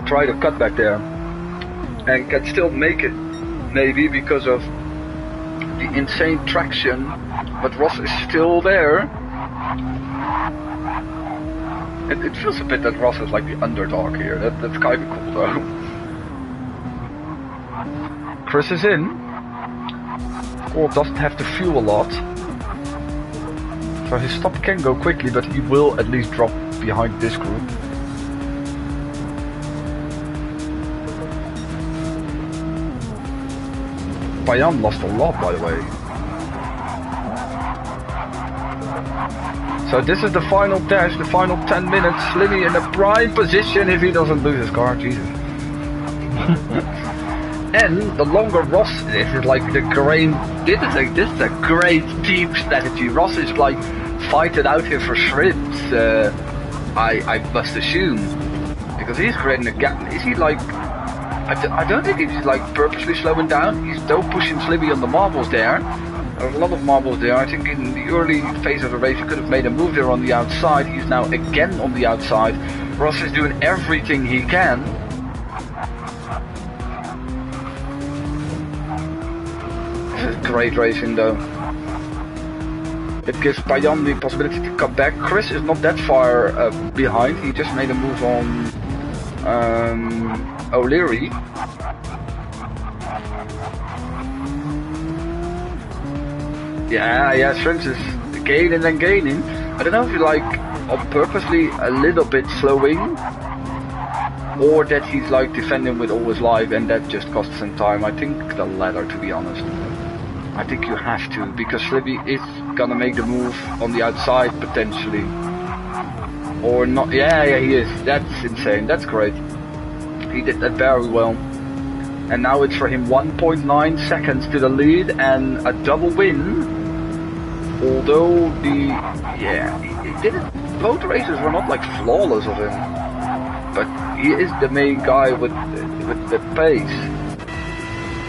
Try to cut back there, and can still make it, maybe because of the insane traction, but Ross is still there. It feels a bit that Ross is like the underdog here. That's kind of cool though. Chris is in. Or doesn't have to fuel a lot. So his stop can go quickly, but he will at least drop behind this group. Bayan lost a lot, by the way. So this is the final dash, the final 10 minutes. Slimmy in a prime position if he doesn't lose his car. Jesus. And the longer Ross, this is like the great, this is a great team strategy. Ross is like fighting out here for Shrimps, I must assume, because he's creating a gap. Is he like, I don't think he's like purposely slowing down. He's though pushing Slimmy on the marbles there. There's a lot of marbles there. I think in the early phase of the race he could have made a move there on the outside. He's now again on the outside. Ross is doing everything he can. This is great racing though. It gives Bayan the possibility to come back. Chris is not that far behind. He just made a move on O'Leary. Yeah, Shrimps is gaining and gaining. I don't know if you like on purposely a little bit slowing, or that he's like defending with all his life and that just costs him time. I think the latter, to be honest. I think you have to, because Slibby is gonna make the move on the outside potentially. Or not. Yeah, he is. That's insane. That's great. He did that very well. And now it's for him 1.9 seconds to the lead and a double win. Although he didn't. Both races were not like flawless of him, but he is the main guy with the pace.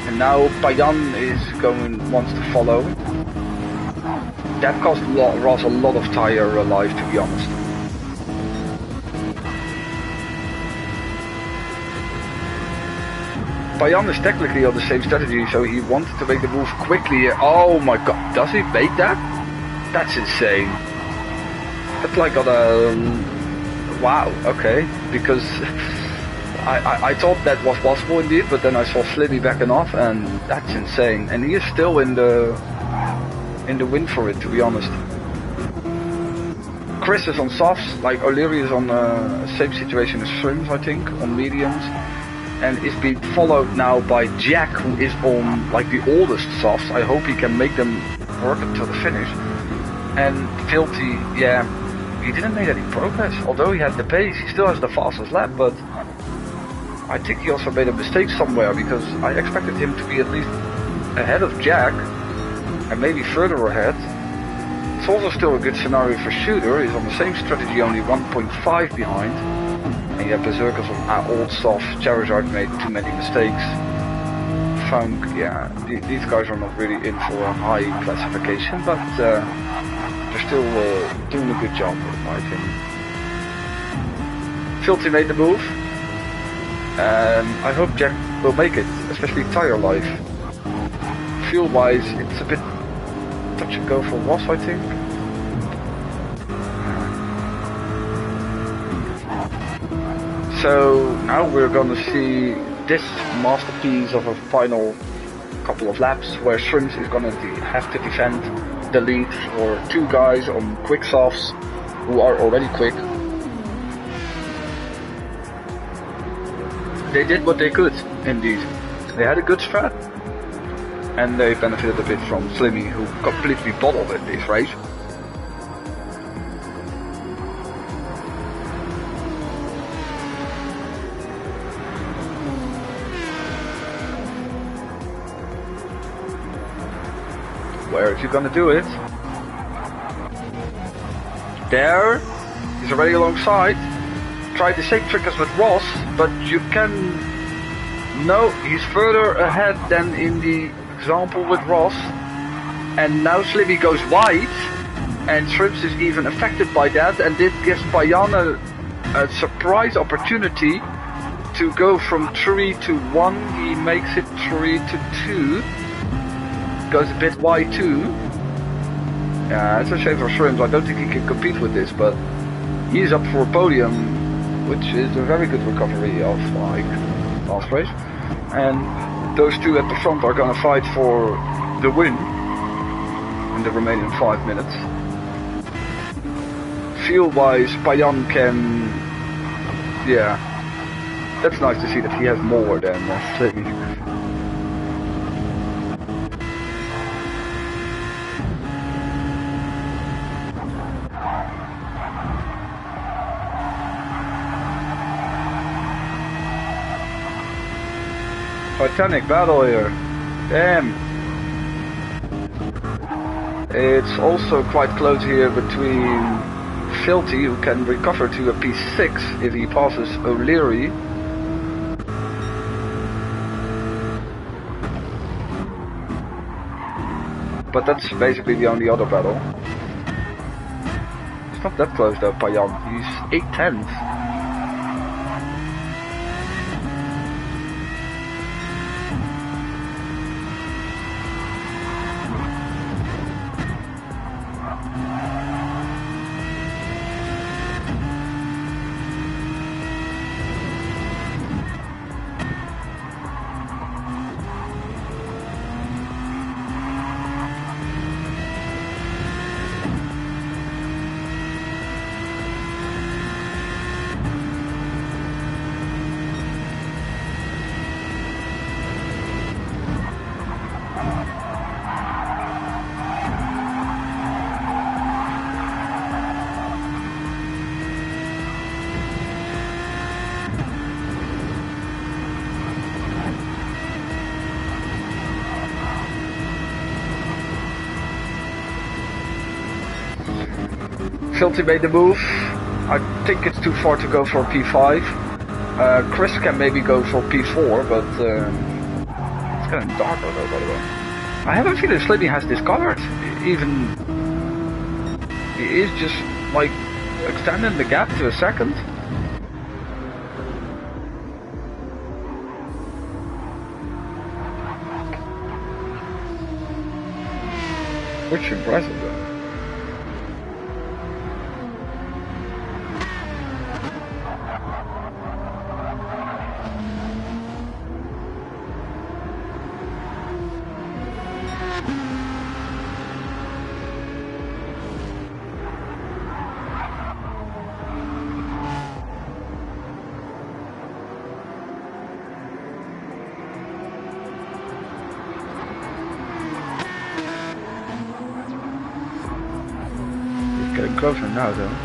And now Payan wants to follow. That cost Ross a lot of tire life, to be honest. Payan is technically on the same strategy, so he wanted to make the move quickly. Oh my god, does he make that? That's insane. That's like on a... Wow, okay. Because I thought that was possible indeed, but then I saw Slibby backing off, and that's insane. And he is still in the win for it, to be honest. Chris is on softs, like O'Leary is on the same situation as Shrimps, I think, on mediums. And is being followed now by Jack, who is on like the oldest softs. I hope he can make them work until the finish. And Filthy, yeah, he didn't make any progress. Although he had the pace, he still has the fastest lap, but I think he also made a mistake somewhere, because I expected him to be at least ahead of Jack, and maybe further ahead. It's also still a good scenario for Shooter. He's on the same strategy, only 1.5 behind. And you have Berserkers on old soft. Charizard made too many mistakes. Funk, yeah, these guys are not really in for a high classification, but they're still doing a good job, in my opinion. Filthy made the move. I hope Jack will make it, especially tire life. Fuel-wise, it's a bit touch and go for Ross, I think. So now we're gonna see this masterpiece of a final couple of laps, where Shrimps is gonna have to defend the lead for two guys on quick softs who are already quick. They did what they could, indeed. They had a good strat, and they benefited a bit from Slimmy, who completely bottled it this race. Where is he gonna do it? There, he's already alongside. Tried the same trick as with Ross, but you can... No, he's further ahead than in the example with Ross. And now Slibby goes wide, and Shrimps is even affected by that, and this gives Payan a surprise opportunity to go from 3 to 1. He makes it 3 to 2. Goes a bit wide too. Yeah, it's a shame for Shrimps. I don't think he can compete with this, but he's up for a podium, which is a very good recovery of like last race. And those two at the front are gonna fight for the win in the remaining 5 minutes. Fuel-wise, Payan can... Yeah, that's nice to see that he has more than Slibby. Titanic battle here. Damn. It's also quite close here between Filthy, who can recover to a P6 if he passes O'Leary. But that's basically the only other battle. It's not that close though, Payan. He's 8/10. Filthy made the move. I think it's too far to go for P5. Chris can maybe go for P4, but it's getting darker though, by the way. I have a feeling Slibby has discovered. Even he is just like extending the gap to a second. Which is impressive though. Getting closer now though.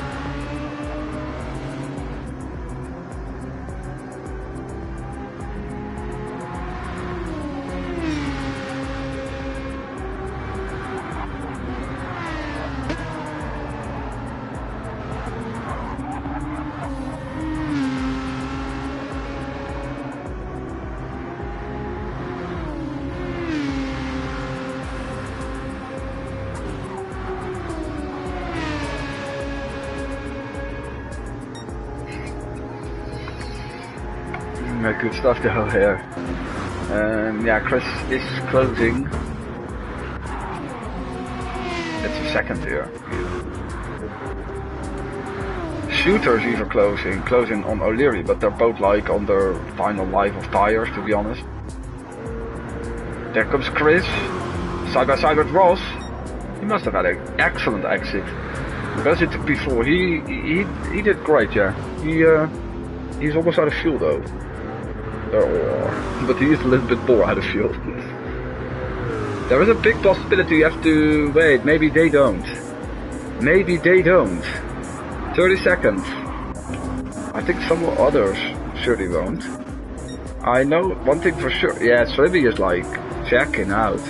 Good stuff though here. Yeah, Chris is closing. It's a second here. Shooter's even closing on O'Leary, but they're both like on their final life of tires, to be honest. There comes Chris, side by side with Ross. He must have had an excellent exit. Goes into P4. He did great, yeah. He's almost out of fuel though. But he is a little bit more out of fuel. There is a big possibility you have to wait. Maybe they don't. Maybe they don't. 30 seconds. I think some others surely won't. I know one thing for sure. Yeah, Slibby is like checking out.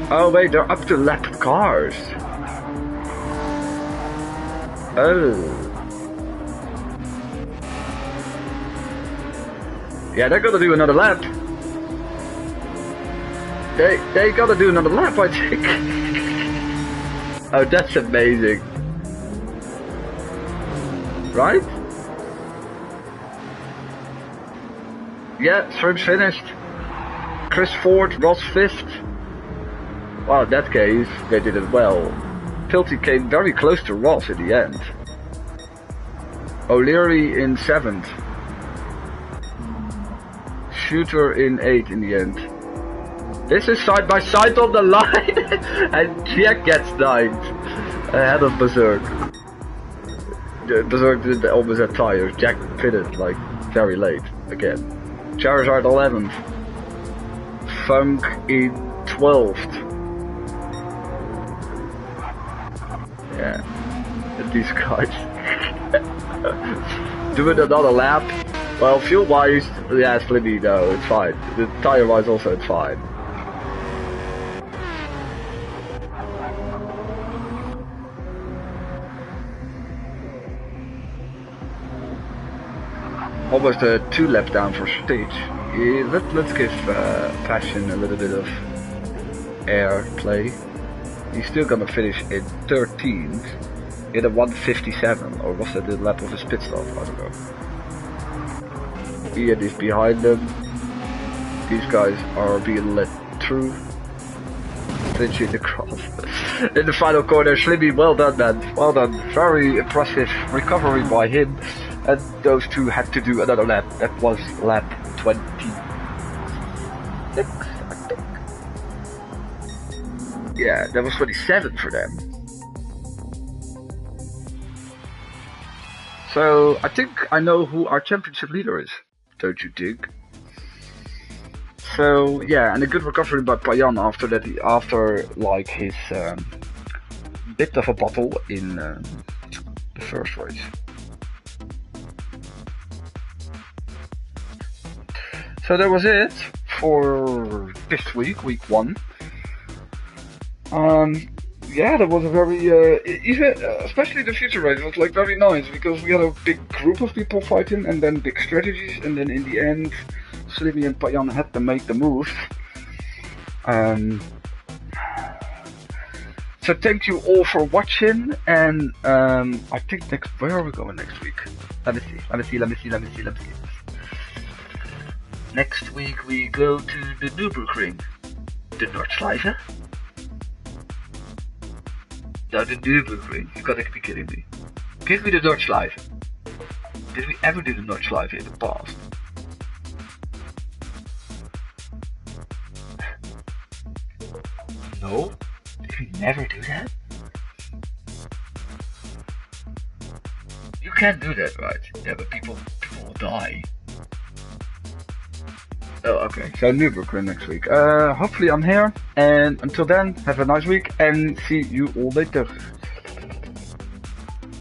Oh wait, they're up to lapped cars. Oh. Yeah, they're gonna do another lap. They gotta do another lap, I think. Oh, that's amazing. Right? Yeah, Shrimp's finished. Chris 4th, Ross 5th. Well, in that case, they did it well. Filthy came very close to Ross in the end. O'Leary in 7th. Shooter in 8th in the end. This is side by side on the line. And Jack gets 9th. Ahead of Berserk. Berserk did almost have tires. Jack pitted like very late again. Charizard 11th. Funk in 12th. Yeah. These guys. Doing another lap. Well, fuel-wise, yeah, Slibby, no, it's fine. The tire-wise also, it's fine. Almost a 2 lap down for stage. Yeah, let's give Passion a little bit of air play. He's still gonna finish in 13th. He had a 1:57, or was that the lap of his pit stop? I don't know. Ian is behind them. These guys are being led through. Finishing the cross. In the final corner, Slibby, well done man. Well done. Very impressive recovery by him. And those two had to do another lap. That was lap 26, I think. Yeah, that was 27 for them. So, I think I know who our championship leader is. Don't you think? So yeah, and a good recovery by Payan after that. After like his bit of a bottle in the first race. So that was it for this week, week 1. yeah, that was a very, even, especially the future race, was like very nice, because we had a big group of people fighting, and then big strategies, and then in the end, Slimmy and Payan had to make the move. So thank you all for watching, and I think where are we going next week? Let me see. Next week we go to the Nürburgring. The Nordschleife? No, the Nürburgring. You gotta be kidding me. Give me the Nordschleife. Did we ever do the Nordschleife in the past? No? Did we never do that? You can't do that, right? Yeah, but people will die. Oh, okay. So Nürburgring next week. Hopefully I'm here. And until then, have a nice week and see you all later.